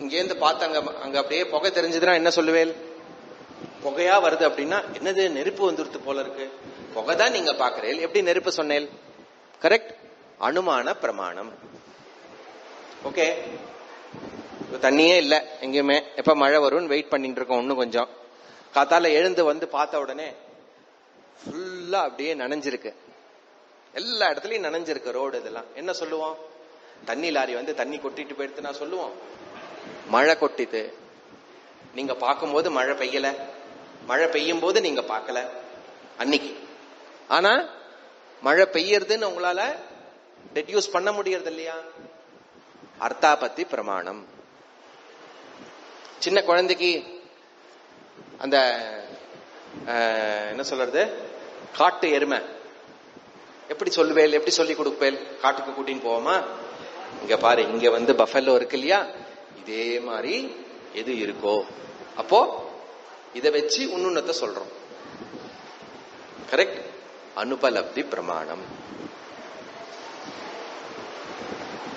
இங்கேருந்து பார்த்தாங்க, அங்க அப்படியே புகை தெரிஞ்சதுன்னா என்ன சொல்லுவேல்? புகையா வருது அப்படின்னா என்னது, நெருப்பு வந்துருது போல இருக்கு. புகை தான் நீங்க பாக்குறேன், எப்படி நெருப்பு சொன்னேன்? கரெக்ட்? அனுமான பிரமாணம். ஓகே, தண்ணியே இல்ல எங்கேயுமே, எப்ப மழை வரும்னு வெயிட் பண்ணிட்டு இருக்கோம். இன்னும் கொஞ்சம் காத்தால எழுந்து பார்த்த உடனே ஃபுல்லா அப்படியே நனைஞ்சிருக்கு, எல்லா இடத்துலயும் நனைஞ்சிருக்கு ரோடு. இதெல்லாம் என்ன சொல்லுவோம்? தண்ணி லாரி தண்ணி கொட்டிட்டு போயிடுத்து நான் சொல்லுவோம். மழை கொட்டிட்டு நீங்க பார்க்கும்போது மழை பெய்யல, மழை பெய்யும் போது நீங்க பார்க்கல அன்னைக்கு. ஆனா மழை பெய்யறதுன்னு உங்களால டெட்யூஸ் பண்ண முடியறது இல்லையா? அர்த்தாபத்தி பிரமாணம். சின்ன குழந்தைக்கு அந்த என்ன சொல்றது, காட்டு எருமை எப்படி சொல்லுவேல், எப்படி சொல்லி கொடுப்பேல்? காட்டுக்கு கூட்டின்னு போவோமா, இங்க பாரு, இங்க பஃபெல்லோ இருக்கு இல்லையா, இதே மாதிரி எது இருக்கோ அப்போ இதை வச்சு உன்னுன்னத்தை சொல்றோம். கரெக்ட்? அனுபலப்தி பிரமாணம்.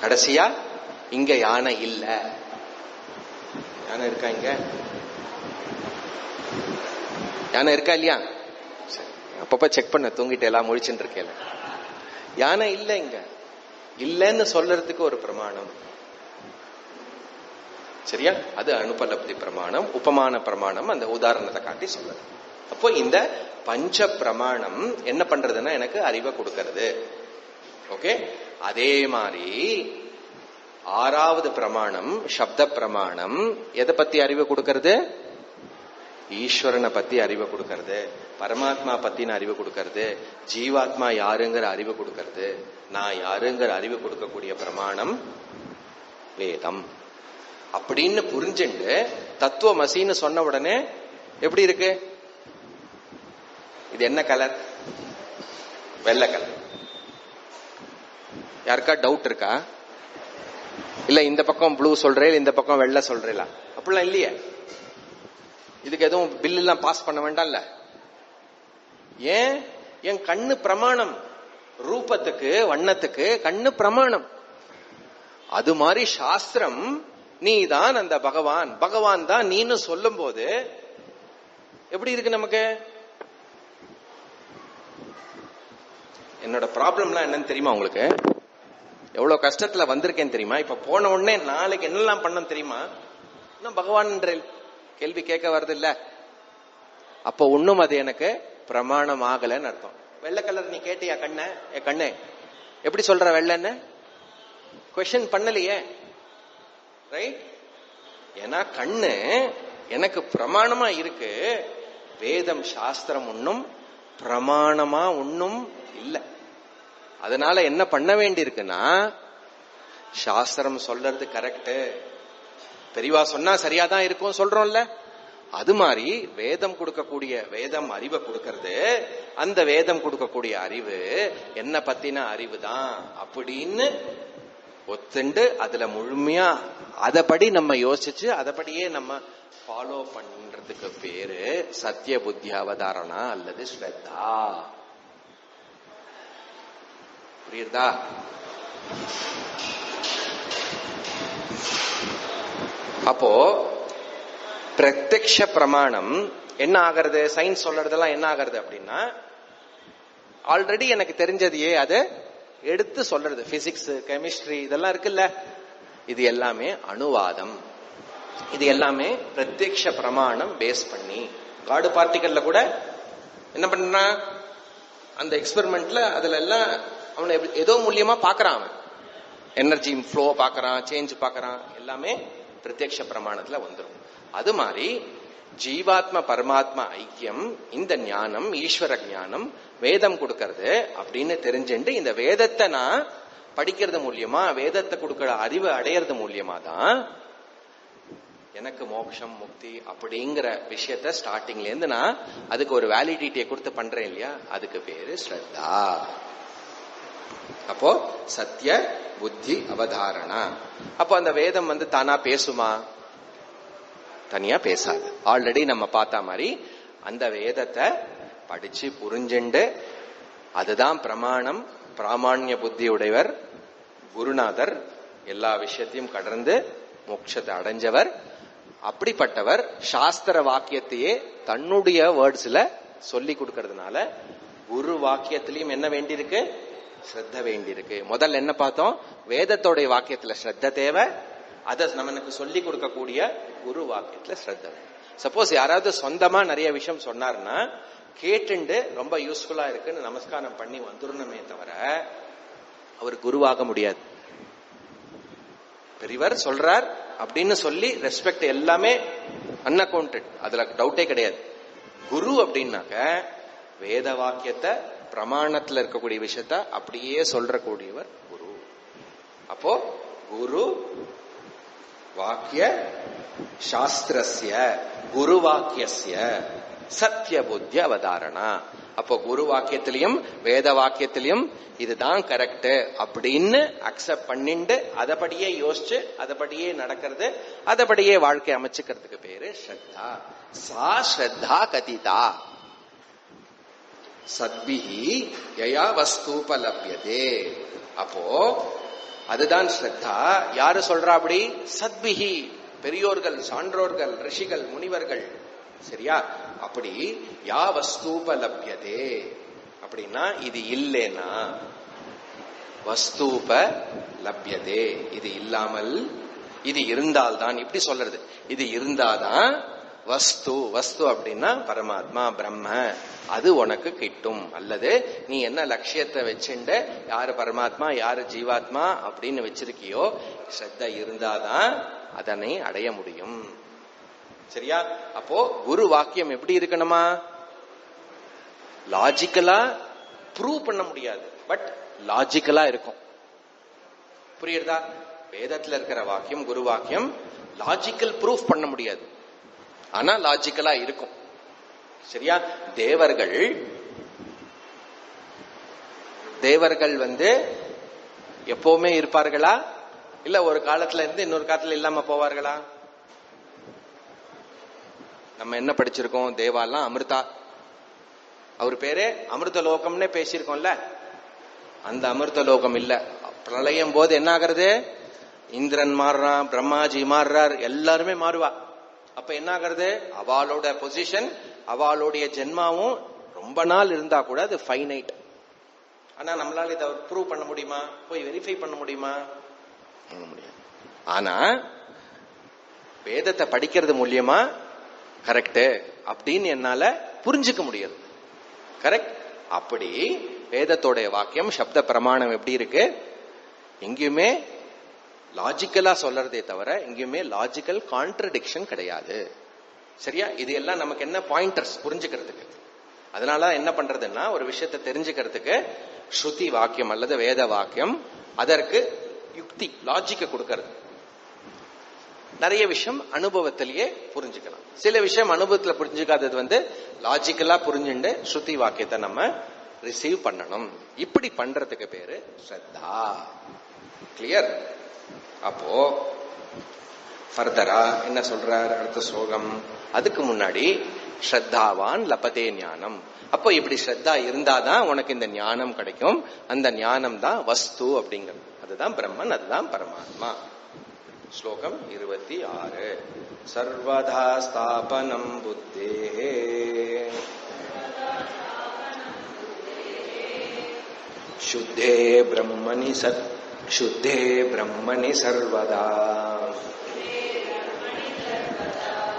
கடைசியா இங்க யானை இல்ல, யானை இருக்கா? இங்க யானை இருக்கா இல்லையா? அப்பப்ப செக் பண்ண, தூங்கிட்டு எல்லாம் முழிச்சுட்டு இருக்கேன். யானை இல்ல, இங்க இல்லன்னு சொல்றதுக்கு ஒரு பிரமாணம். சரியா? அது அனுபலப்தி பிரமாணம். உபமான பிரமாணம் அந்த உதாரணத்தை காட்டி சொல்றது. அப்போ இந்த பஞ்ச பிரமாணம் என்ன பண்றதுன்னா எனக்கு அறிவை கொடுக்கிறது. ஓகே, அதே மாதிரி ஆறாவது பிரமாணம் சப்த பிரமாணம் எதை பத்தி அறிவை கொடுக்கிறது? ஈஸ்வரனை பத்தி அறிவை கொடுக்கிறது, பரமாத்மா பத்தின அறிவு கொடுக்கிறது, ஜீவாத்மா யாருங்கிற அறிவு கொடுக்கிறது, நான் யாருங்கிற அறிவு கொடுக்கக்கூடிய பிரமாணம் வேதம். அப்படின்னு புரிஞ்சுண்டு தத்துவமசின்னு சொன்ன உடனே எப்படி இருக்கு? இது என்ன கலர்? வெள்ளை கலர். யாருக்கா டவுட் இருக்கா? இல்ல இந்த பக்கம் ப்ளூ சொல்றேன், இந்த பக்கம் வெள்ளை சொல்றேன், அப்படிலாம் இல்லையே. இதுக்கு எதுவும் பில் எல்லாம் பாஸ் பண்ண வேண்டாம்ல. ஏன்? என் கண்ணு பிரமாணம், ரூபத்துக்கு வண்ணத்துக்கு கண்ணு பிரமாணம். அது மாதிரி சாஸ்திரம் நீ தான் அந்த பகவான், பகவான் தான் நீன்னு சொல்லும் போது எப்படி இருக்கு நமக்கு? என்னோட ப்ராப்ளம்லாம் என்னன்னு தெரியுமா உங்களுக்கு? எவ்வளவு கஷ்டத்துல வந்திருக்கேன் தெரியுமா? இப்ப போன உடனே நாளைக்கு என்னெல்லாம் பண்ண தெரியுமா? இன்னும் பகவான் கேள்வி கேட்க வருது இல்ல, அப்போ ஒண்ணும் அது எனக்கு பிரமாணம் ஆகலன்னு அர்த்தம். வெள்ளை கலர் நீ கேட்டியா? கண்ண கண்ணே எப்படி சொல்ற வெள்ளைன்னு கொஸ்டின் பண்ணலையே, ரைட்? ஏன்னா கண்ணு எனக்கு பிரமாணமா இருக்கு, வேதம் சாஸ்திரம் ஒன்னும் பிரமாணமா ஒன்னும் இல்ல. அதனால என்ன பண்ண வேண்டி இருக்குன்னா, சாஸ்திரம் சொல்றது கரெக்ட், பெரியவா சொன்னா சரியாதான் இருக்கும் சொல்றோம்ல, அது மாதிரி வேதம் கொடுக்கக்கூடிய, வேதம் அறிவை கொடுக்கறது, அந்த வேதம் கொடுக்கக்கூடிய அறிவு என்ன பத்தின அறிவு தான் அப்படின்னு ஒத்துண்டு அதுல முழுமையா அதபடி நம்ம யோசிச்சு அதபடியே நம்ம ஃபாலோ பண்றதுக்கு பேரு சத்திய புத்தி அவதாரணா அல்லது ஸ்ரத்தா. புரியுதா? அப்போ பிரத்யக்ஷ பிரமாணம் என்ன ஆகிறது? சயின்ஸ் சொல்றதெல்லாம் என்ன ஆகிறது அப்படின்னா, ஆல்ரெடி எனக்கு தெரிஞ்சதையே அதை எடுத்து சொல்றது. பிசிக்ஸ், கெமிஸ்ட்ரி இதெல்லாம் இருக்குல்ல, இது எல்லாமே அணுவாதம், இது எல்லாமே பிரத்யக்ஷ பிரமாணம் பேஸ் பண்ணி. காடு பார்ட்டிகல்ல கூட என்ன பண்றான், அந்த எக்ஸ்பெரிமெண்ட்ல அதுல எல்லாம் அவனை ஏதோ மூலியமா பாக்குறான், அவன் எனர்ஜி ஃப்ளோ பாக்குறான், சேஞ்ச் பாக்குறான், எல்லாமே பிரத்யக்ஷ பிரமாணத்துல வந்துடும். அது மாதிரி ஜீவாத்மா பரமாத்மா ஐக்கியம், இந்த ஞானம் ஈஸ்வர ஞானம் வேதம் கொடுக்கறது அப்படின்னு தெரிஞ்சுட்டு, இந்த வேதத்தை நான் படிக்கிறது மூலியமா, வேதத்தை கொடுக்கிற அறிவை அடையிறது மூலியமா தான் எனக்கு மோட்சம் முக்தி அப்படிங்கிற விஷயத்த ஸ்டார்டிங்ல இருந்து நான் அதுக்கு ஒரு வேலிடிட்டியை கொடுத்து பண்றேன் இல்லையா, அதுக்கு பேரு ஸ்ரத்தா. அப்போ சத்திய புத்தி அவதாரணா. அப்போ அந்த வேதம் தானா பேசுமா? தனியா பேசாது. ஆல்ரெடி நம்ம பார்த்த மாதிரி அந்த வேதத்தை படிச்சு புரிஞ்சுண்டு, அதுதான் பிரமாணம். பிராமாண்ய புத்தி உடையவர் குருநாதர், எல்லா விஷயத்தையும் கடந்து மோட்சத்தை அடைஞ்சவர். அப்படிப்பட்டவர் சாஸ்திர வாக்கியத்தையே தன்னுடைய வேர்ட்ஸ்ல சொல்லி கொடுக்கறதுனால குரு வாக்கியத்திலையும் என்ன வேண்டியிருக்கு? ஸ்ரத்த வேண்டியிருக்கு. முதல்ல என்ன பார்த்தோம்? வேதத்தோடைய வாக்கியத்துல ஸ்ரத்த தேவை, அதை நமக்கு சொல்லி கொடுக்கக்கூடிய குரு வாக்கியத்துல ஸ்ரத்த வேணும். சப்போஸ் யாராவது சொந்தமா நிறைய விஷயம் சொன்னார்னா கேட்டுண்டு ரொம்ப யூஸ்ஃபுல்லா இருக்குன்னு நமஸ்காரம் பண்ணி வந்துடணுமே தவிர அவர் குருவாக முடியாது. பெரியவர் சொல்றார் அப்படின்னு சொல்லி ரெஸ்பெக்ட் எல்லாமே அன்அக்கவுண்டட், அதுல டவுட்டே கிடையாது. குரு அப்படின்னாக்க வேத வாக்கியத்தை பிரமாணத்துல இருக்கக்கூடிய விஷயத்த அப்படியே சொல்ற கூடியவர் குரு. அப்போ குரு வாக்கிய சாஸ்திரஸ்ய குரு வாக்கியஸ்ய சத்திய புத்தி அவதாரணா. அப்போ குரு வாக்கியத்திலையும் வேத வாக்கியத்திலையும் இதுதான் கரெக்ட் அப்படின்னு அக்செப்ட் பண்ணிட்டு அதபடியே யோசிச்சு அதபடியே நடக்கிறது, அதபடியே வாழ்க்கை அமைச்சுக்கிறதுக்கு பேரு ஸ்ரத்தா. சா ஸ்ரத்தா கதிதா சத்பிஹி யயா வஸ்தூபலப்யதே. அப்போ அதுதான் ஸ்ரத்தா. யாரு சொல்றா அப்படி? சத்பிஹி, பெரியோர்கள், சான்றோர்கள், ரிஷிகள், முனிவர்கள். சரியா? அப்படி யா வஸ்தூபலப்யதே அப்படின்னா இது இல்லைன்னா வஸ்தூப லப்யதே, இது இல்லாமல் இது இருந்தால்தான். இப்படி சொல்றது, இது இருந்தாதான் வஸ்து. வஸ்து அப்படின்னா பரமாத்மா, பிரம்ம, அது உனக்கு கிட்டும். அல்லது நீ என்ன லட்சியத்தை வச்சுண்டு யாரு பரமாத்மா யாரு ஜீவாத்மா அப்படின்னு வச்சிருக்கியோ, ஸ்ரத்த இருந்தாதான் அதனை அடைய முடியும். சரியா? அப்போ குரு வாக்கியம் எப்படி இருக்கணுமா? லாஜிக்கலா ப்ரூவ் பண்ண முடியாது, பட் லாஜிக்கலா இருக்கும். புரியுறதா? வேதத்துல இருக்கிற வாக்கியம் குரு வாக்கியம் லாஜிக்கல் ப்ரூஃப் பண்ண முடியாது, ஆனா லாஜிக்கலா இருக்கும். சரியா? தேவர்கள் எப்பவுமே இருப்பார்களா? இல்ல ஒரு காலத்துல இருந்து இன்னொரு காலத்துல இல்லாம போவார்களா? நம்ம என்ன படிச்சிருக்கோம்? தேவாலாம் அமிர்தா, அவர் பேரே அமிர்த லோகம்னே பேசியிருக்கோம்ல. அந்த அமிர்த லோகம் இல்ல. பிரளயம் போது என்ன ஆகிறது? இந்திரன் மாறுறான், பிரம்மாஜி மாறுறார், எல்லாருமே மாறுவா. அப்ப என்ன ஆகிறது? அவளோட பொசிஷன், அவளுடைய ஜென்மாவும் ரொம்ப நாள் இருந்தா கூட அது ஃபைனைட். ஆனா நம்மளால இதை ப்ரூவ் பண்ண முடியுமா? போய் வெரிஃபை பண்ண முடியுமா? முடியாது. ஆனா வேதத்தை படிக்கிறது மூலியமா கரெக்ட் அப்படின்னு என்னால புரிஞ்சுக்க முடியாது. கரெக்ட்? அப்படி வேதத்தோடைய வாக்கியம் சப்த பிரமாணம் எப்படி இருக்கு? எங்கேயுமே லாஜிக்கலா சொல்றதே தவிர எங்கேயுமே லாஜிக்கல் கான்ட்ரடிக்ஷன் கிடையாது. சரியா? இது எல்லாம் நமக்கு என்ன பாயிண்டர்ஸ் புரிஞ்சுக்கிறதுக்கு. அதனால என்ன பண்றதுன்னா, ஒரு விஷயத்தை தெரிஞ்சுக்கிறதுக்கு ஸ்ருதி வாக்கியம் அல்லது வேத வாக்கியம் அதற்கு யுக்தி லாஜிக்க கொடுக்கறது. நிறைய விஷயம் அனுபவத்திலேயே புரிஞ்சுக்கலாம். சில விஷயம் அனுபவத்துல புரிஞ்சுக்காதது லாஜிக்கலா புரிஞ்சுண்டு ஸ்ருதி வாக்கியத்தை நம்ம ரிசீவ் பண்ணணும். இப்படி பண்றதுக்கு பேரு ஸ்ரத்தா. கிளியர்? அப்போ ஃபர்தரா என்ன சொல்றார் அடுத்த ஸ்லோகம்? அதுக்கு முன்னாடி ஸ்ரத்தாவான் லபதே ஞானம். அப்போ இப்படி ஸ்ரத்தா இருந்தாதான் உனக்கு இந்த ஞானம் கிடைக்கும். அந்த ஞானம் தான் வஸ்து அப்படிங்கிறது. அதுதான் பிரம்மன், அதுதான் பரமாத்மா. ஸ்லோகம் 26. சர்வதா ஸ்தாபனம் புத்தேஹே சுத்தே பிரம்மணி சுத்தே பிரம்மணி சர்வதா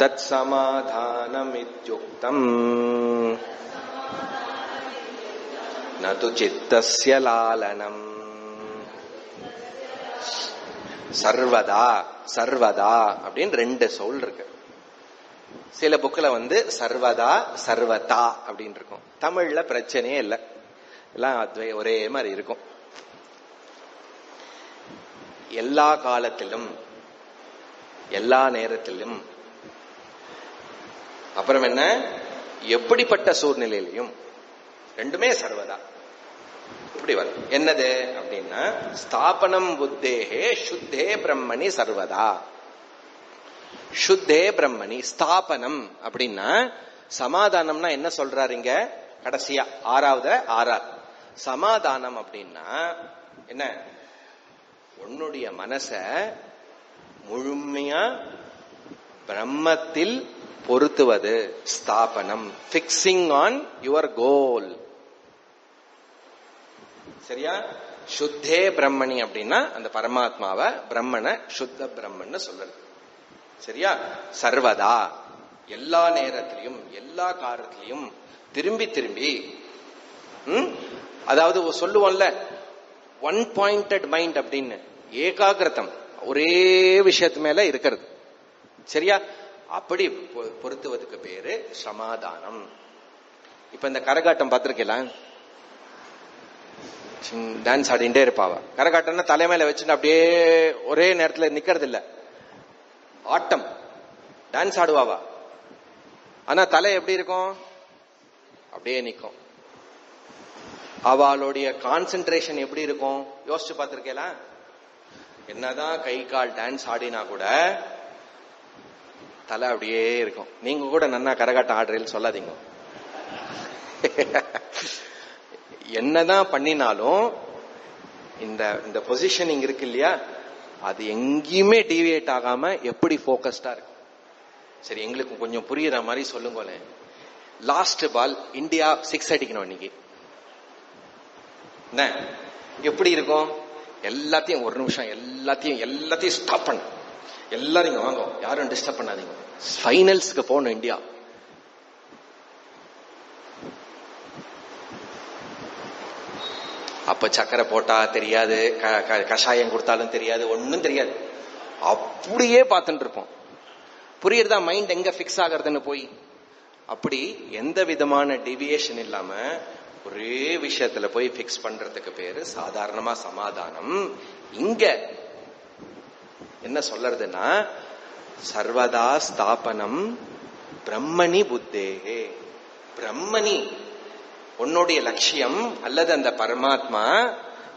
தத் சமாதானமித்யுக்தம் நது சித்தஸ்ய லாலனம். சர்வதா சர்வதா அப்படின்னு ரெண்டு சொல் இருக்கு. சில புக்ல சர்வதா சர்வதா அப்படின்னு இருக்கும். தமிழ்ல பிரச்சனையே இல்லை, எல்லாம் ஒரே மாதிரி இருக்கும். எல்லா காலத்திலும் எல்லா நேரத்திலும், அப்புறம் என்ன, எப்படிப்பட்ட சூழ்நிலையிலையும் ரெண்டுமே சர்வதா. இப்படி வரும். என்னது அப்படின்னா, ஸ்தாபனம் புத்தேஹே சுத்தே பிரம்மணி சர்வதா. சுத்தே பிரம்மணி ஸ்தாபனம் அப்படின்னா சமாதானம்னா என்ன சொல்றாருங்க கடைசியா ஆறாவது சமாதானம் அப்படின்னா என்ன? உன்னுடைய மனச முழுமையா பிரம்மத்தில் பொருத்துவது, ஸ்தாபனம், பிக்சிங் ஆன் யுவர் கோல். சரியா? சுத்தே பிரம்மணி அப்படின்னா அந்த பரமாத்மாவை, பிரம்மனை சுத்த பிரம்மன்னு சொல்றது. சரியா? சர்வதா, எல்லா நேரத்திலையும் எல்லா காலத்திலையும் திரும்பி திரும்பி, அதாவது சொல்லுவோம்ல ஒன் பாயிண்டட் மைண்ட் அப்படின்னு, ஏகாகிரதம், ஒரே விஷயத்து மேல இருக்கிறது. சரியா? அப்படி பொருத்துவதுக்கு பேரு சமாதானம். இப்ப இந்த கரகாட்டம் பார்த்திருக்கலாம், டான்ஸ் ஆடிண்டே இருப்பாவா. கரகாட்டம்னா தலைமையில வச்சுட்டு அப்படியே ஒரே நேரத்துல நிக்கிறது இல்ல, ஆட்டம், டான்ஸ் ஆடுவாவா. ஆனா தலை எப்படி இருக்கும்? அப்படியே நிக்கும். அவளுடைய கான்சென்ட்ரேஷன் எப்படி இருக்கும் யோசிச்சு பார்த்திருக்கேன். என்னதான் கை கால் டான்ஸ் ஆடினா கூட தலை அப்படியே இருக்கும். நீங்க கூட நன்னா கரகாட்டம் ஆடுறீன்னு சொல்லாதீங்க. என்னதான் பண்ணினாலும் இந்த பொசிஷனிங் இருக்கு இல்லையா, அது எங்கேயுமே டீவியேட் ஆகாம எப்படி போக்கஸ்டா இருக்கு. சரி, எங்களுக்கு கொஞ்சம் புரியுற மாதிரி சொல்லுங்களேன். லாஸ்ட் பால் இந்தியா 6 அடிக்கணும் இன்னைக்கு, என்ன எப்படி இருக்கும்? எல்லாத்தையும் ஒரு நிமிஷம் எல்லாத்தையும் ஸ்டாப் பண்ண, எல்லாரும் இங்க வாங்க, யாரும் டிஸ்டர்ப் பண்ணாதீங்க, ஃபைனல்ஸ்க்கு போகணும் இந்தியா. அப்ப சக்கரை போட்டா தெரியாது, கஷாயம் கொடுத்தாலும் தெரியாது, ஒன்னும் தெரியாது, அப்படியே பார்த்துட்டு இருப்போம். புரியுறதா? மைண்ட் எங்க பிக்ஸ் ஆகிறதுன்னு போய். அப்படி எந்த விதமான டிவியேஷன் இல்லாம ஒரே விஷயத்துல போய் பிக்ஸ் பண்றதுக்கு பேரு சாதாரணமா சமாதானம். இங்க என்ன சொல்றதுன்னா, சர்வதா ஸ்தாபனம் பிரம்மணி புத்தேகே. பிரம்மணி உன்னுடைய லட்சியம் அல்லது அந்த பரமாத்மா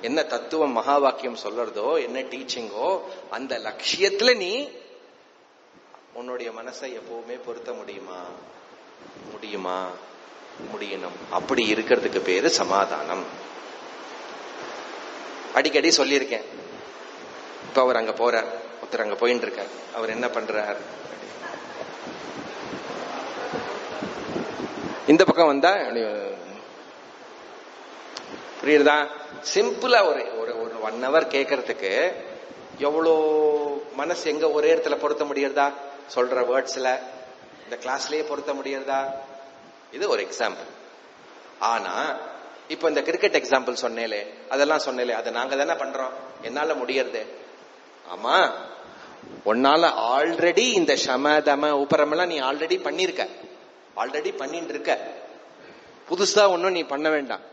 என்ன தத்துவம் மகா வாக்கியம் சொல்றதோ, என்ன டீச்சிங்கோ, அந்த லட்சியத்துல நீ உன்னுடைய மனசை எப்பவுமே பொருத்த முடியுமா? முடியணும். அப்படி இருக்கிறதுக்கு பேரு சமாதானம். அடிக்கடி சொல்லியிருக்கேன். இப்ப அவர் அங்க போறார், ஒருத்தர் அங்க போயிட்டு இருக்கார். அவர் என்ன பண்றார்? இந்த பக்கம் வந்தா புரியுறதா? சிம்பிளா ஒரு 1 hour கேட்கறதுக்கு எவ்வளோ மனசு எங்க ஒரே இடத்துல பொருத்த முடியறதா? சொல்ற வேர்ட்ஸ்ல இந்த கிளாஸ்லயே பொருத்த முடியறதா? இது ஒரு எக்ஸாம்பிள். ஆனா இப்ப இந்த கிரிக்கெட் எக்ஸாம்பிள் சொன்னேலே, அதெல்லாம் சொன்னேலே, அதை நாங்க தானே பண்றோம். என்னால முடியறது. ஆமா, உன்னால ஆல்ரெடி இந்த சமதம உபரமெல்லாம் நீ ஆல்ரெடி பண்ணிருக்க, ஆல்ரெடி பண்ணிட்டு இருக்க. புதுசா ஒன்னும் நீ பண்ண வேண்டாம்.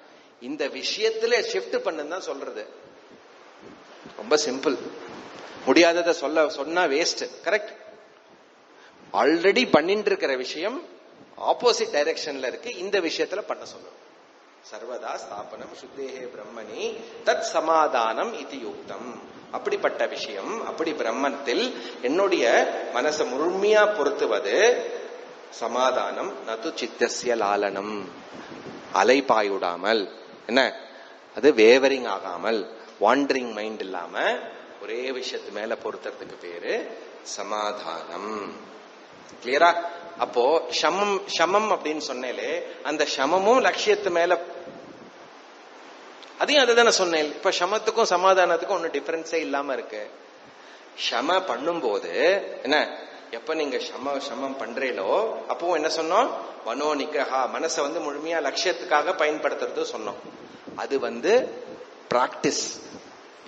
இந்த விஷயத்துல ஷிஃப்ட் பண்ணுன்னு தான் சொல்றது. ரொம்ப சிம்பிள். முடியாததை சொன்னா வேஸ்ட். கரெக்ட்? ஆல்ரெடி பண்ணிட்டு இருக்கிற விஷயம் ஆப்போசிட் டைரக்ஷன்ல இருக்கு, இந்த விஷயத்துல பண்ண சொல்றோம். சர்வதா ஸ்தாபனம் சுத்தேஹே பிரம்மணி தத் சமாதானம் இதி யுக்தம். அப்படிப்பட்ட விஷயம், அப்படி பிரம்மத்தில் என்னுடைய மனசை முழுமையா பொருத்துவது சமாதானம். நது சித்தஸ்ய லாலனம், அலைப்பாயுடாமல், என்ன அது வேவரிங் ஆகாமல், வாண்டரிங் மைண்ட் இல்லாம ஒரே விஷயத்து மேல பொருத்துறதுக்கு பேரு சமாதானம். கிளியரா? அப்போ சமம் அப்படின்னு சொன்னேலே, அந்த சமமும் லட்சியத்து மேல, அதையும் அதுதானே சொன்னேன். இப்ப சமத்துக்கும் சமாதானத்துக்கும் ஒன்னும் டிஃபரன்ஸே இல்லாம இருக்கு. சம பண்ணும்போது என்ன, எப்ப நீங்க சமம் பண்றீங்களோ அப்பவும் என்ன சொன்னோம்? மனோ நிகிரஹா, மனசை முழுமையா லட்சியத்துக்காக பயன்படுத்துறது சொன்னோம். அது பிராக்டிஸ்,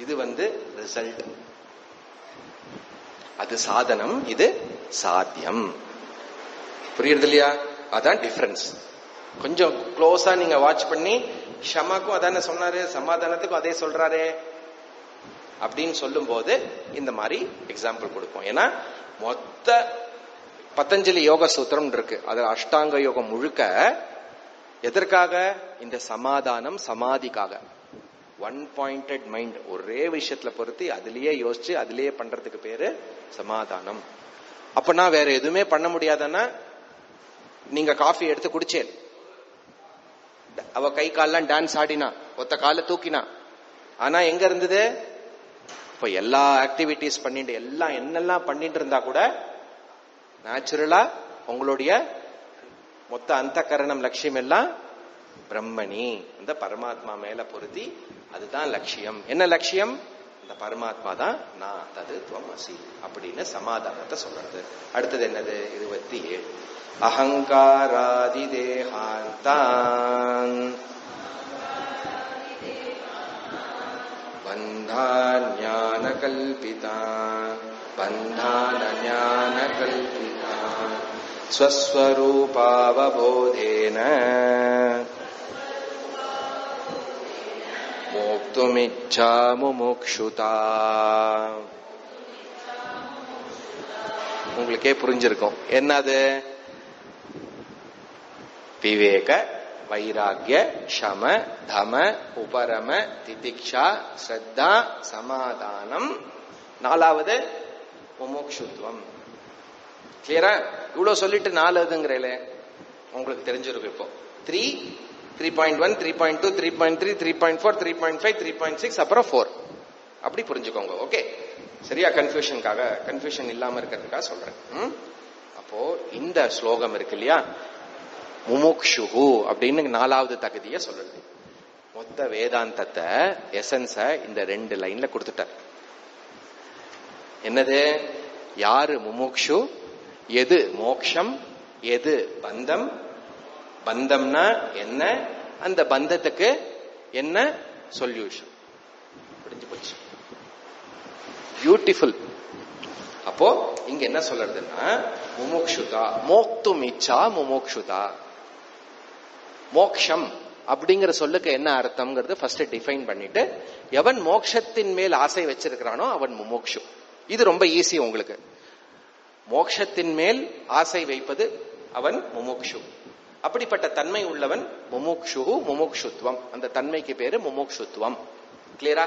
இது ரிசல்ட். அது சாதனம், இது சாத்தியம். புரியுறது இல்லையா? அதான் டிஃபரன்ஸ். கொஞ்சம் க்ளோஸா நீங்க வாட்ச் பண்ணி, ஷமாக்கும் அதான சொன்னாரு, சமாதானத்துக்கும் அதே சொல்றாரு அப்படின்னு சொல்லும் போது இந்த மாதிரி எக்ஸாம்பிள் கொடுப்போம். ஏன்னா மொத்த பதஞ்சலி யோக சூத்திரம் இருக்கு, அது அஷ்டாங்க யோகம் முழுக்க எதற்காக? இந்த சமாதானம், சமாதிக்காக. ஒன் பாயிண்டட் மைண்ட், ஒரே விஷயத்துல பொறுத்து அதுலயே யோசிச்சு அதுலயே பண்றதுக்கு பேரு சமாதானம். அப்ப நான் வேற எதுவுமே பண்ண முடியாதன்னா நீங்க காஃபி எடுத்து குடிச்சேன், அவ கை கால்லாம் டான்ஸ் ஆடினா, ஒத்த கால தூக்கினா, ஆனா எங்க இருந்தது? இப்ப எல்லா ஆக்டிவிட்டிஸ் பண்ணிட்டு எல்லாம் என்னெல்லாம் பண்ணிட்டு இருந்தா கூட நேச்சுரலா உங்களுடைய மொத்த அந்த கரணம் லட்சியம் எல்லாம் பிரம்மணி, அந்த பரமாத்மா மேல பொருத்தி, அதுதான் லட்சியம். என்ன லட்சியம்? இந்த பரமாத்மா தான் நான், தது துவம் அசி அப்படின்னு சமாதானத்தை சொல்றது. அடுத்தது என்னது? 27 அகங்காராதி தேகாந்தான் பந்தான் ஞான கல்பிதான் பந்தான் ஞான கல்பிதான் ஸ்வஸ்வரூபாவபோதேன மோக்துமிச்சா முமுக்ஷுதா. உங்களுக்கே புரிஞ்சிருக்கும் என்னது? விவேக, வைராகிய, சம, தம, உபரம, திதிக்ஷா, ஸ்ரத்தா, சமாதானம். 4வது முமுக்ஷுத்வம். கிளியரா? இவ்வளவு சொல்லிட்டு 4ங்கிறே உங்களுக்கு தெரிஞ்சிருக்கும். இப்போ 3, 3.1, 3.2, 3.3, 3.4, 3.5, 3.6, அப்புறம் 4. அப்படி புரிஞ்சுக்கோங்க. ஓகே, சரியா? கன்ஃபியூஷன் இல்லாம இருக்கிறதுக்காக சொல்றேன். அப்போ இந்த ஸ்லோகம் இருக்கு இல்லையா, முமுக்ஷுஹு அப்படின்னு 4வது தகுதிய சொல்றது. மொத்த வேதாந்தத்தை எசன்ஸ இந்த 2 லைன்ல கொடுத்துட்டார். என்னது? யாரு முமுக்ஷு, எது மோக்ஷம், எது பந்தம், பந்தம்னா என்ன, அந்த பந்தத்துக்கு என்ன சொல்யூஷன். புரிஞ்சு போச்சு. பியூட்டிஃபுல். அப்போ இங்க என்ன சொல்றதுன்னா, முமுக்ஷுதா, மோக்தும் இச்சா முமுக்ஷுதா. மோக்ஷம் அப்படிங்கிற சொல்லுக்கு என்ன அர்த்தம்ங்கிறது ஃபர்ஸ்ட் டிஃபைன் பண்ணிட்டு, எவன் மோக்ஷத்தின் மேல் ஆசை வச்சிருக்கிறானோ அவன் முமுக்ஷு. இது ரொம்ப ஈஸி உங்களுக்கு. மோக்ஷத்தின் மேல் ஆசை வைப்பது அவன் முமுக்ஷு. அப்படிப்பட்ட தன்மை உள்ளவன் முமுக்ஷு, முமுக்ஷுத்வம். அந்த தன்மைக்கு பேரு முமுக்ஷுத்வம். கிளியரா?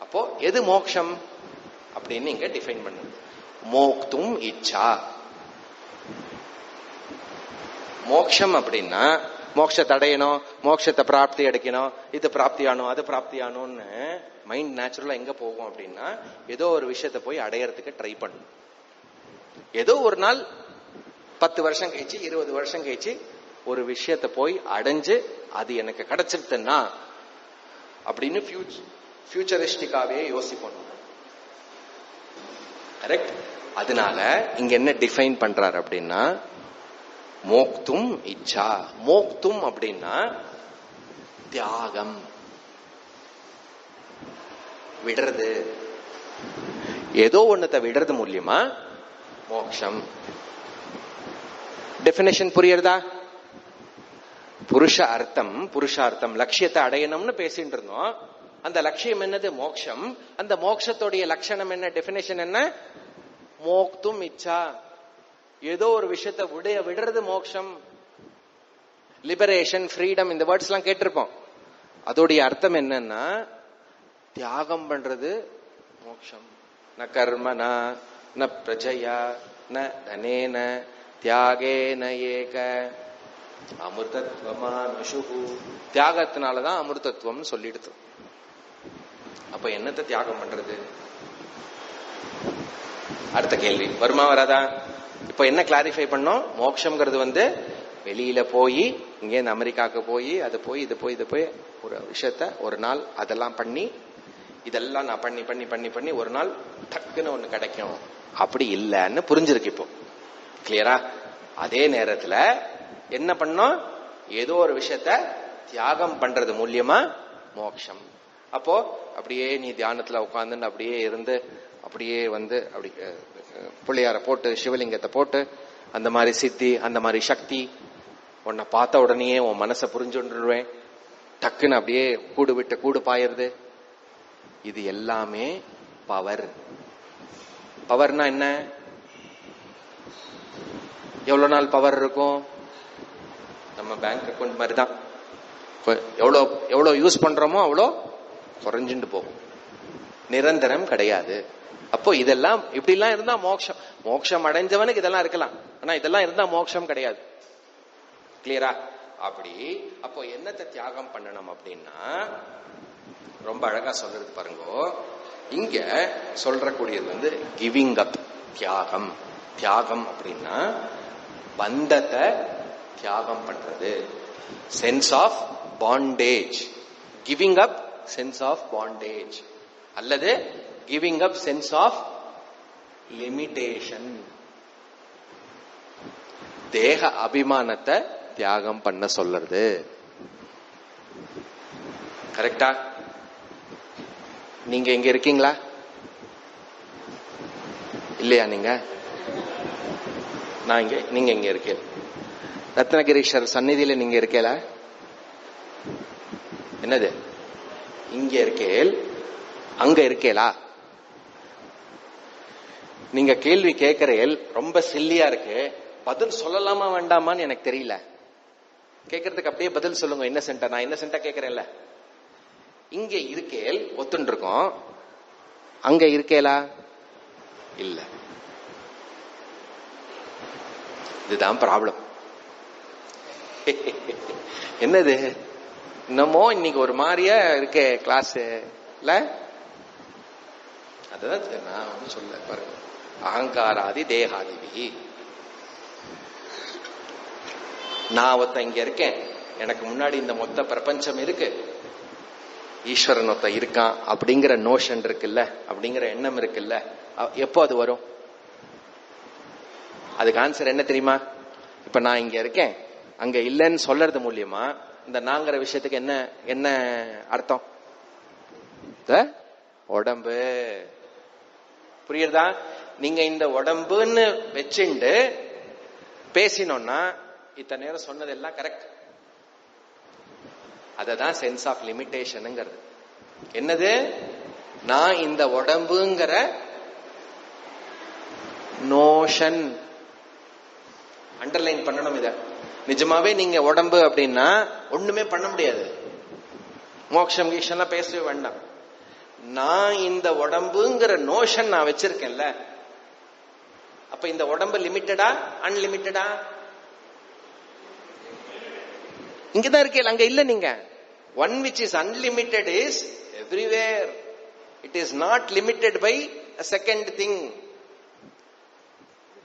அப்போ எது மோக்ஷம் அப்படின்னு இங்க டிஃபைன் பண்ணு. மோக்தும் இச்சா. மோக்ஷம் அப்படின்னா மோட்சத்தை அடையணும், மோட்சத்தை பிராப்தி அடைக்கணும், இது பிராப்தி ஆனும், அது பிராப்தி ஆனும்னு மைண்ட் நேச்சுரலா எங்க போகும் அப்படின்னா, ஏதோ ஒரு விஷயத்தை போய் அடையறதுக்கு ட்ரை பண்ணும். ஏதோ ஒரு நாள் 10 வருஷம் கழிச்சு, 20 வருஷம் கழிச்சு ஒரு விஷயத்தை போய் அடைஞ்சு அது எனக்கு கிடைச்சிருக்குன்னா அப்படின்னு ஃபியூச்சரிஸ்டிக்காவே யோசிப்போம். கரெக்ட்? அதனால இங்க என்ன டிஃபைன் பண்றாரு அப்படின்னா, மோக்தும் இச்சா. மோக்தும் அப்படின்னா தியாகம், விடுறது. ஏதோ ஒன்னத்தை விடுறது மூலியமா மோக்ஷம். டெபினேஷன் புரியுறதா? புருஷார்த்தம் லட்சியத்தை அடையணும்னு பேசிட்டு இருந்தோம். அந்த லட்சியம் என்னது? மோக்ஷம். அந்த மோக்ஷத்தோடைய லட்சணம் என்ன? டெபினேஷன் என்ன? மோக்தும் இச்சா. ஏதோ ஒரு விஷயத்தை விடுறது மோக்ஷம். லிபரேஷன், ஃப்ரீடம், இந்த வேர்ட்ஸ் எல்லாம் கேட்டிருப்போம். அதோடைய அர்த்தம் என்னன்னா, தியாகம் பண்றது மோக்ஷம். ந கர்மனா ந பிரஜயா ந தனேன தியாகேன ஏக அமிர்தத்வமானுஷு. தியாகத்தினாலதான் அமிர்தத்துவம் சொல்லிடுது. அப்ப என்னத்தை தியாகம் பண்றது? அடுத்த கேள்வி வருமா வராதா? இப்ப என்ன கிளாரிஃபை பண்ணோம்? மோட்சம்ங்கிறது வெளியில போய், இங்கே அமெரிக்காவுக்கு போய், அது போய் இது போய் இது போய் ஒரு விஷயத்த ஒரு நாள் அதெல்லாம் பண்ணி, இதெல்லாம் நான் பண்ணி பண்ணி பண்ணி பண்ணி ஒரு நாள் டக்குன்னு ஒண்ணு கிடைக்கும், அப்படி இல்லைன்னு புரிஞ்சிருக்கு இப்போ. கிளியரா? அதே நேரத்துல என்ன பண்ணோம்? ஏதோ ஒரு விஷயத்த தியாகம் பண்றது மூலியமா மோட்சம். அப்போ அப்படியே நீ தியானத்துல உட்கார்ந்து அப்படியே இருந்து அப்படியே அப்படி பிள்ளையார போட்டு சிவலிங்கத்தை போட்டு அந்த மாதிரி சித்தி, அந்த மாதிரி சக்தி, உன்னை பார்த்த உடனே உன் மனசை புரிஞ்சுருவேன், டக்குன்னு அப்படியே கூடு விட்டு கூடு பாயிருது. இது எல்லாமே பவர். பவர்னா என்ன? எவ்வளவு நாள் பவர் இருக்கும்? நம்ம பேங்க் அக்கௌண்ட் மாதிரி தான். எவ்வளவு யூஸ் பண்றோமோ அவ்வளோ குறைஞ்சுட்டு போகும். நிரந்தரம் கிடையாது. அப்போ இதெல்லாம் இப்படி எல்லாம் இருந்தா மோட்சம். மோட்சம் அடைஞ்சவனுக்கு இதெல்லாம் இருக்கலாம். ஆனா இதெல்லாம் இருந்தா மோட்சம் கிடையாது. கிளியரா? அப்படி அப்போ என்னத்தை தியாகம் பண்ணணும் அப்படின்னா ரொம்ப அழகா சொல்றது பாருங்க. இங்க சொல்றக்கூடியது கிவிங் அப், தியாகம். தியாகம் அப்படின்னா பந்தத்தை தியாகம் பண்றது, sense of bondage. Giving up sense of bondage அல்லது giving up sense of limitation. தேக அபிமானத்தை தியாகம் பண்ண சொல்றது. கரெக்டா? நீங்க இங்க இருக்கீங்களா இல்லையா? நீங்க இங்க இருக்கீங்க. ரத்னகிரீஸ்வரர் சந்நிதியில நீங்க இருக்கல? என்னது இங்க இருக்கேல், அங்க இருக்கேலா? நீங்க கேள்வி கேட்கிறேல் ரொம்ப சில்லியா இருக்கு. பதில் சொல்லலாமா வேண்டாமான்னு எனக்கு தெரியல. கேட்கறதுக்கு அப்படியே பதில் சொல்லுங்க. இன்னசென்ட்டா? நான் இன்னசென்ட்டா கேட்கிறேன்ல. இங்க இருக்கேல் ஒத்துன்னு இருக்கோம், அங்க இருக்கேலா? இல்ல. இதுதான் ப்ராப்ளம். என்னது என்னமோ இன்னைக்கு ஒரு மாதிரியா இருக்கே கிளாஸ் இல்ல? அதுதான் நான் சொல்ல பாருங்க. அகங்காராதி தேகாதிபி. நான் ஒருத்தன் இங்க இருக்கேன், எனக்கு முன்னாடி இந்த மொத்த பிரபஞ்சம் இருக்கு, ஈஸ்வரன் ஒருத்தன் இருக்கான் அப்படிங்கிற நோஷன் இருக்குல்ல, அப்படிங்கிற எண்ணம் இருக்குல்ல, எப்போ அது வரும்? அதுக்கு ஆன்சர் என்ன தெரியுமா? இப்ப நான் இங்க இருக்கேன், அங்க இல்லைன்னு சொல்றது மூலியமா இந்த நாங்கிற விஷயத்துக்கு என்ன என்ன அர்த்தம்? உடம்பு. புரியுதா? நீங்க இந்த உடம்புன்னு வச்சுண்டு பேசினோம்னா இத்தனை நேரம் சொன்னதெல்லாம் கரெக்ட். அததான் சென்ஸ் ஆஃப் லிமிடேஷனுங்கிறது. என்னது? நான் இந்த உடம்புங்கிற நோஷன். அண்டர்லைன் பண்ணணும் இத. நிஜமாவே நீங்க உடம்பு அப்படின்னா ஒண்ணுமே பண்ண முடியாது. மோட்சம் கீஷன்லாம் பேசவே வேண்டாம். நான் இந்த உடம்புங்கிற நோஷன் நான் வச்சிருக்கேன்ல, அப்ப இந்த உடம்பு லிமிட்டடா அன்லிமிட்டடா? இங்கதான் இருக்கேன், அங்க இல்ல. நீங்க one which is unlimited is everywhere. It is not limited by a second thing.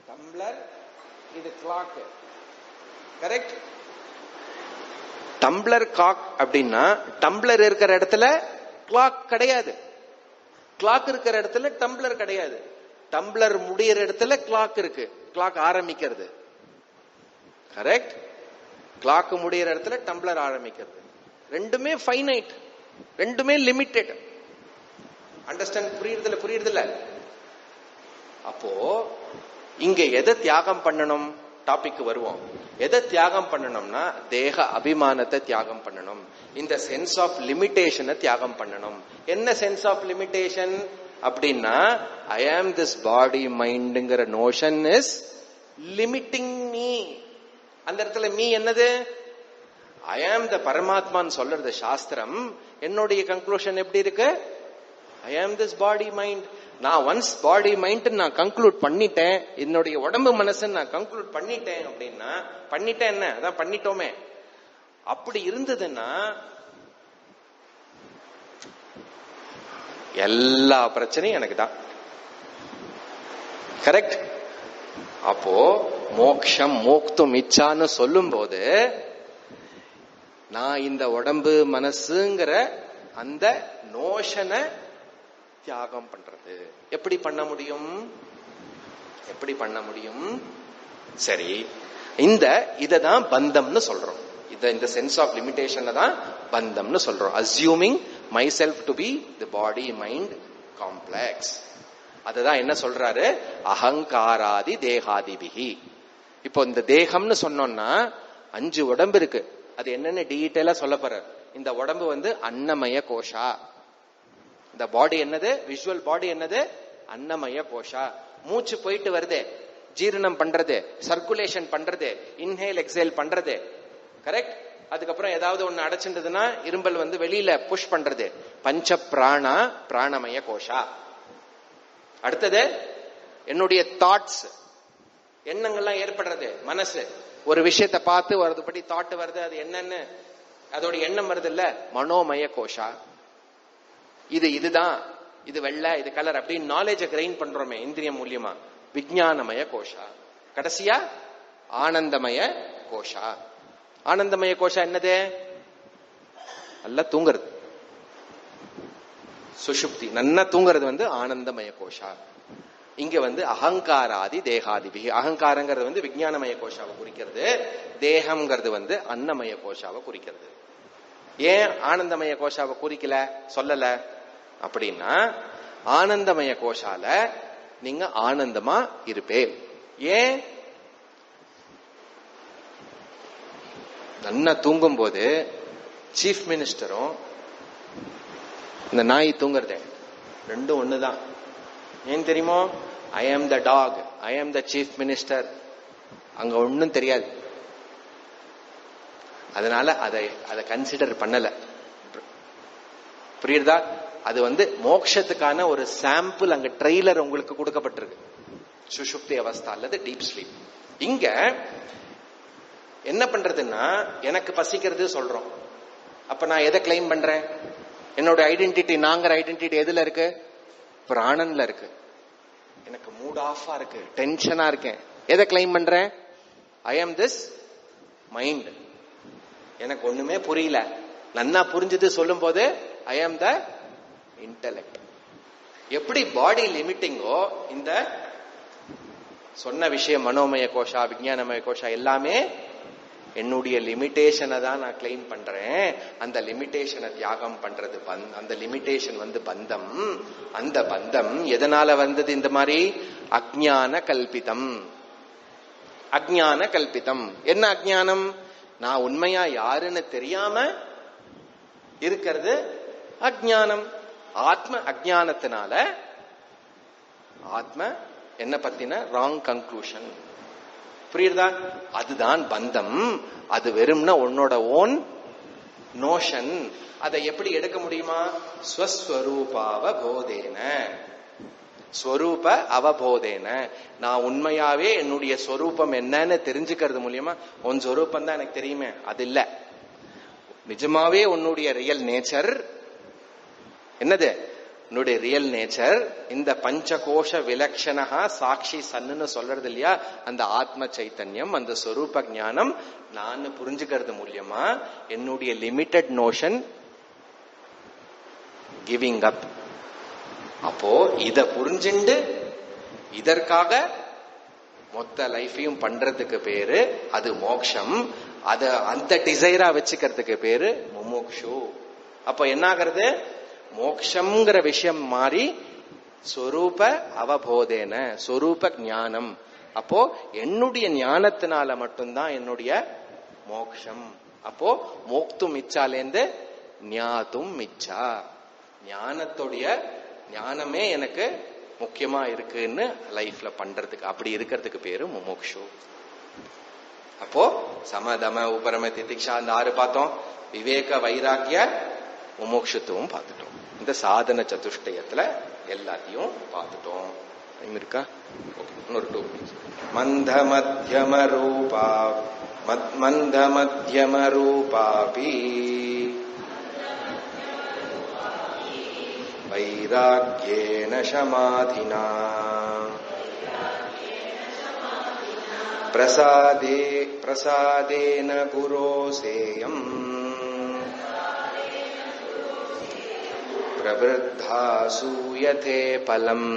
Tumbler, இது கிளாக். கரெக்ட்? டம்ளர் காக் அப்படின்னா டம்ளர் இருக்கிற இடத்துல கிளாக் கிடையாது, கிளாக் இருக்கிற இடத்துல டம்ளர் கிடையாது. டம்ளர் முடிகிற இடத்துல கிளாக் இருக்கு, கிளாக் ஆரம்பிக்கிறது. கரெக்ட்? கிளாக் முடிகிற இடத்துல டம்ளர் ஆரம்பிக்கிறது. ரெண்டுமே ஃபைனைட், ரெண்டுமே லிமிட்டெட். அண்டர்ஸ்டாண்ட்? புரியுறதில்ல? அப்போ இங்க எதை தியாகம் பண்ணணும்? டாபிக் வருவோம். எதை தியாகம் பண்ணணும்னா தேக அபிமானத்தை தியாகம் பண்ணணும். இந்த சென்ஸ் ஆஃப் லிமிடேஷனை தியாகம் பண்ணணும். என்ன சென்ஸ் ஆஃப் லிமிடேஷன் அப்படின்னா, ஐ ஆம் திஸ் பாடி மைண்ட்ங்கிற நோஷன் இஸ் லிமிட்டிங் மீ. அந்த இடத்துல மீ என்னது? ஐ ஆம் த பரமாத்மான்னு சொல்றது சாஸ்திரம். என்னுடைய கன்க்ளூஷன் எப்படி இருக்கு? ஐ ஆம் திஸ் பாடி மைண்ட். நான் ஒன்ஸ் பாடி மைண்ட் நான் கன்க்ளூட் பண்ணிட்டேன், என்னுடைய உடம்பு மனசு நான் கன்க்ளூட் பண்ணிட்டேன் அப்படின்னா, பண்ணிட்டேன் என்ன, அதான் பண்ணிட்டோமே. அப்படி இருந்ததுன்னா எல்லா பிரச்சனையும் எனக்கு தான். கரெக்ட்? அப்போ மோக்ஷம் மோக்தும் இச்சான்னு சொல்லும் போது நான் இந்த உடம்பு மனசுங்கிற அந்த நோஷனை தியாகம் பண்றது. எப்படி பண்ண முடியும்? எப்படி பண்ண முடியும்? சரி, இததான் பந்தம்னு சொல்றோம். இந்த சென்ஸ் ஆஃப் லிமிடேஷன் தான் பந்தம்னு சொல்றோம். Assuming my self to be the body mind complex. அதுதான் என்ன சொல்றாரு? அகங்காராதி தேகாதிபிகி. இப்போ இந்த தேகம்னு சொன்னோம்னா 5 உடம்பு இருக்கு. அது என்னன்னு டீட்டெயிலா சொல்ல போற. இந்த உடம்பு அன்னமய கோஷா. இந்த பாடி என்னது? விஷுவல் பாடி என்னது? அன்னமய கோஷா. மூச்சு போயிட்டு வருது, ஜீரணம் பண்றது, சர்க்குலேஷன் பண்றது, இன்ஹேல் எக்ஸேல் பண்றது. கரெக்ட்? அதுக்கப்புறம் ஏதாவது ஒண்ணு அடைச்சிருந்ததுன்னா இரும்பல் வெளியில புஷ் பண்றது. பஞ்ச பிராணா பிராணமய கோஷா. அடுத்தது என்னுடைய தாட்ஸ். எண்ணங்கள்லாம் ஏற்படுறது மனசு. ஒரு விஷயத்தை பார்த்து அதுபடி தாட் வருது, அது என்னன்னு அதோட எண்ணம் வருது இல்ல, மனோமய கோஷா. இதுதான், இது வெள்ளை, இது கலர் அப்படின்னு நாலேஜை கிரைன் பண்றோமே இந்திரியம் மூலியமா, விஞ்ஞானமய கோஷா. கடைசியா ஆனந்தமய கோஷா. ஆனந்தமய கோஷா என்னது? நல்லா தூங்குறது, சுஷுப்தி நன்னா தூங்குறது ஆனந்தமய கோஷா. இங்க அகங்காராதி தேகாதிபி. அகங்காரங்கிறது விஞ்ஞானமய கோஷாவை குறிக்கிறது, தேகம்ங்கிறது அன்னமய கோஷாவை குறிக்கிறது. ஏன் ஆனந்தமய கோஷாவை குறிக்கல சொல்லல அப்படின்னா, ஆனந்தமய கோஷால நீங்க ஆனந்தமா இருப்பேன். ஏன்? நன்னா தூங்கும் போது சீஃப் மினிஸ்டரும் இந்த நாய் தூங்குறதே ரெண்டும் ஒண்ணுதான். ஏன் தெரியுமோ? ஐ ஆம் த டாக், ஐ ஆம் த சீஃப் மினிஸ்டர். அங்க ஒன்னும் தெரியாது, அதனால அதை கன்சிடர் பண்ணல. புரியுதா? அது மோட்சத்துக்கான ஒரு சாம்பிள், அங்க ட்ரெய்லர் உங்களுக்கு கொடுக்கப்பட்டிருக்கு, சுஷுப்தி அவஸ்தா அல்லது டீப் ஸ்லீப். இங்க என்ன பண்றதுன்னா, எனக்கு பசிக்கிறது சொல்றோம். அப்ப நான் எதை கிளைம் பண்றேன்? என்னோட ஐடென்டிட்டி, நாங்கிற ஐடென்டிட்டி எதுல இருக்கு? பிராணன்ல இருக்கு. எனக்கு மூட் ஆஃபா இருக்கு, டென்ஷனா இருக்கேன், எதை கிளைம் பண்றேன்? ஐ ஆம் திஸ் மைண்ட். எனக்கு ஒண்ணுமே புரியல, நன்னா புரிஞ்சது சொல்லும் போது ஐ ஆம் த இன்டெலெக்ட். எப்படி பாடி லிமிட்டிங்கோ, இந்த சொன்ன விஷயம் மனோமய கோஷா விஞ்ஞானமய கோஷா எல்லாமே என்னுடைய லிமிட்டேஷனை தான் நான் கிளைம் பண்றேன். அந்த லிமிட்டேஷனை தியாகம் பண்றது அந்த லிமிட்டேஷன் பந்தம். அந்த பந்தம் எதனால வந்தது? இந்த மாதிரி அஜ்ஞான கல்பிதம். அஜ்ஞான கல்பிதம். என்ன அஜ்ஞானம்? நான் உண்மையா யாருன்னு தெரியாம இருக்கிறது அஜ்ஞானம். ஆத்ம அஜ்ஞானத்தினால ஆத்ம என்ன பத்தின ராங் கன்க்ளூஷன். புரியுதா? அதுதான் பந்தம். அது வெறும்னா உன்னோட ஓன் நோஷன். அதை எப்படி எடுக்க முடியுமா? ஸ்வஸ்வரூபாவபோதேன. ஸ்வரூப அவபோதேன. நான் உண்மையாவே என்னுடைய ஸ்வரூபம் என்னன்னு தெரிஞ்சுக்கிறது மூலியமா, உன் ஸ்வரூபம் தான் எனக்கு தெரியுமே, அது இல்ல. நிஜமாவே உன்னுடைய ரியல் நேச்சர் என்னது? உன்னுடைய ரியல் நேச்சர் இந்த பஞ்சகோஷ விலக்ஷணா சாட்சி சன்னு சொல்றது இல்லையா, அந்த ஆத்ம சைத்தன்யம், அந்த ஸ்வரூப ஞானம் நான் புரிஞ்சுக்கிறது மூலியமா என்னுடைய லிமிட்டட் நோஷன் கிவிங் அப். அப்போ இத புரிஞ்சுண்டு இதற்காக மொத்த லைஃபையும் பண்றதுக்கு பேரு அது மோக்ஷம். அத அந்த டிசைரா வச்சுக்கிறதுக்கு பேரு முமுக்ஷு. அப்ப என்ன ஆகிறது? மோக்ஷம்ங்கிற விஷயம் மாறி ஸ்வரூப அவபோதேன, ஸ்வரூப ஞானம். அப்போ என்னுடைய ஞானத்தினால மட்டும்தான் என்னுடைய மோக்ஷம். அப்போ மோக்தும் இச்சாலேந்து ஞாத்தும் இச்சா. ஞானத்துடைய ஞானமே எனக்கு முக்கியமா இருக்குன்னு லைஃப்ல பண்றதுக்கு, அப்படி இருக்கிறதுக்கு பேரு முமுக்ஷு. அப்போ சமதம உபரம திதிக்ஷா அந்த 6 பார்த்தோம். விவேக வைராக்கிய முமுக்ஷுத்துவம் பார்த்துட்டோம். இந்த சாதன சதுஷ்டயத்துல எல்லாத்தையும் பார்த்துட்டோம். இருக்கா? இன்னொரு 2 மந்த மத்தியம ரூபா மந்த மத்தியம ரூபாபி வைராக்யேன சமாதினா பிரசாதேன குரோசேயம் பிரவருத்தா சூயதே பலம்.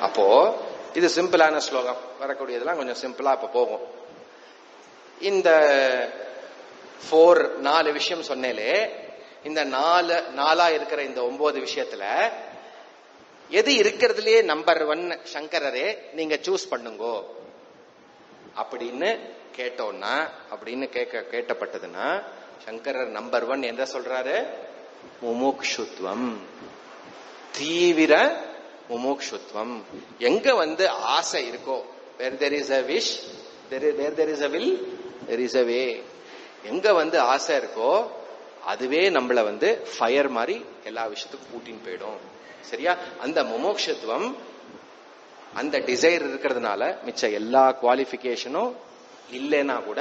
அப்போ இது சிம்பிளான ஸ்லோகம். வரக்கூடியதெல்லாம் கொஞ்சம் சிம்பிளா இப்ப போகும். இந்த 4 விஷயம் சொன்னேலே, இந்த 4 இருக்கிற இந்த 9 விஷயத்துல எது இருக்கிறதுலயே நம்பர் 1 சங்கரரே நீங்க சூஸ் பண்ணுங்கோ அப்படின்னு கேட்டோம்னா, அப்படின்னு கேட்டப்பட்டதுன்னா சங்கரர் நம்பர் 1 என்ன சொல்றாரு? முமுக்ஷுத்வம், தீவிர முமுக்ஷுத்வம். எங்க ஆசை இருக்கோ, where there is a wish, where there is a will, there is a way. எங்க ஆசை இருக்கோ அதுவே நம்மள ஃபயர் மாதிரி எல்லா விஷயத்துக்கும் கூட்டின்னு போயிடும். சரியா? அந்த முமுக்ஷுத்வம் அந்த டிசைர் இருக்கிறதுனால மிச்ச எல்லா குவாலிபிகேஷனும் இல்லைன்னா கூட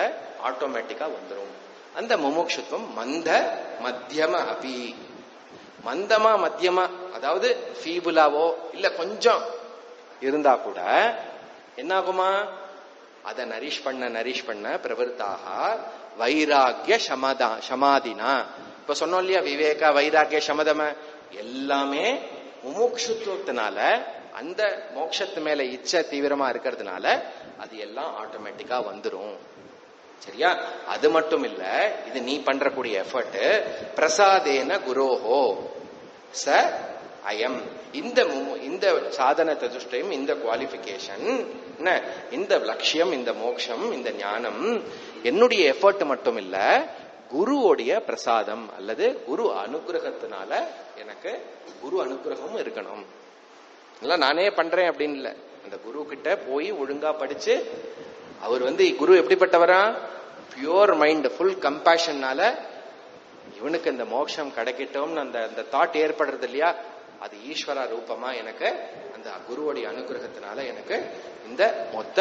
ஆட்டோமேட்டிக்கா வந்துடும். அந்த முமுட்சுத்துவம் மந்த மத்தியம அபி, மந்தமா மத்தியமா, அதாவது ஃபீபுலாவோ இல்ல கொஞ்சம் இருந்தா கூட என்னாகுமா, அதை நரிஷ் பண்ண பிரவருத்தாக வைராகிய சமாதினா. இப்ப சொன்னோம் இல்லையா, விவேக வைராகிய சமதம எல்லாமே முமுட்சுத்துவத்தினால, அந்த மோட்சத்து மேல இச்சை தீவிரமா இருக்கிறதுனால அது எல்லாம் ஆட்டோமேட்டிக்கா வந்துரும். சரியா? அது மட்டும் இல்ல, இது நீ பண்றக்கூடிய எஃபர்ட். பிரசாதேன குரோஹோ ச அயம், இந்த சாதன சதுஷ்டயம், இந்த குவாலிபிகேஷன், இந்த லட்சியம், இந்த மோட்சம், இந்த ஞானம் என்னுடைய எஃபர்ட் மட்டும் இல்ல, குருவோடைய பிரசாதம் அல்லது குரு அனுகிரகத்தினால எனக்கு குரு அனுகிரகமும் இருக்கணும். இல்ல நானே பண்றேன் அப்படின்னு இல்ல, அந்த குரு கிட்ட போய் ஒழுங்கா படிச்சு, அவர் குரு எப்படிப்பட்டவரா, பியூர் மைண்ட், ஃபுல் கம்பேஷன்னால இவனுக்கு இந்த மோட்சம் கிடைக்கட்டும்னு அந்த தாட் ஏற்படுறது இல்லையா, அது ஈஸ்வர ரூபமா எனக்கு அந்த குருவுடைய அனுகிரகத்தினால எனக்கு இந்த மொத்த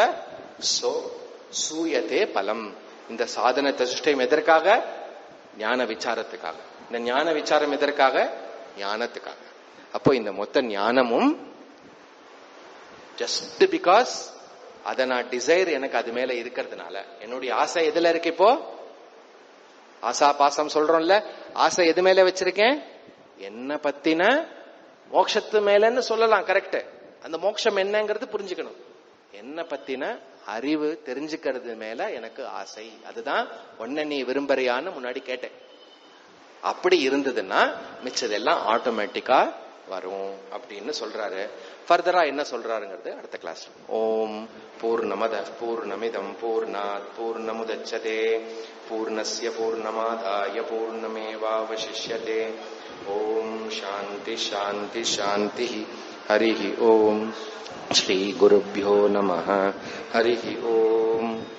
சூயதே பலம். இந்த சாதன சதுஷ்டயம் எதற்காக? ஞான விசாரத்துக்காக. இந்த ஞான விசாரம் எதற்காக? ஞானத்துக்காக. அப்போ இந்த மொத்த ஞானமும் ஜஸ்ட் பிகாஸ் அத நான் டிசைர் எனக்கு அது மேல இருக்கிறதுனால, என்னுடைய ஆசை எதுல இருக்கு? இப்போ ஆசா பாசம் சொல்றோம்ல, ஆசை எது மேல வச்சிருக்கேன்? என்ன பத்தின மோட்சத்து மேலன்னு சொல்லலாம். கரெக்ட். அந்த மோட்சம் என்னங்கிறது புரிஞ்சுக்கணும். என்ன பத்தின அறிவு தெரிஞ்சுக்கிறது மேல எனக்கு ஆசை. அதுதான் ஒன்ன நீ விரும்புறியான்னு முன்னாடி கேட்டேன். அப்படி இருந்ததுன்னா மிச்சதெல்லாம் ஆட்டோமேட்டிக்கா வரும் அப்படின்னு சொல்றாரு. ஃபர்தரா என்ன சொல்றாருங்கிறது அடுத்த கிளாஸ். ஓம் பூர்ணமத பூர்ணமிதம் பூர்ணாத் பூர்ணமுதச்யதே பூர்ணஸ்ய பூர்ணமாதாய பூர்ணமேவாவசிஷ்யதே. ஓம் சாந்தி சாந்தி சாந்தி. ஹரிஹி ஓம். ஸ்ரீ குருभ्यो நமः. ஹரிஹி ஓம்.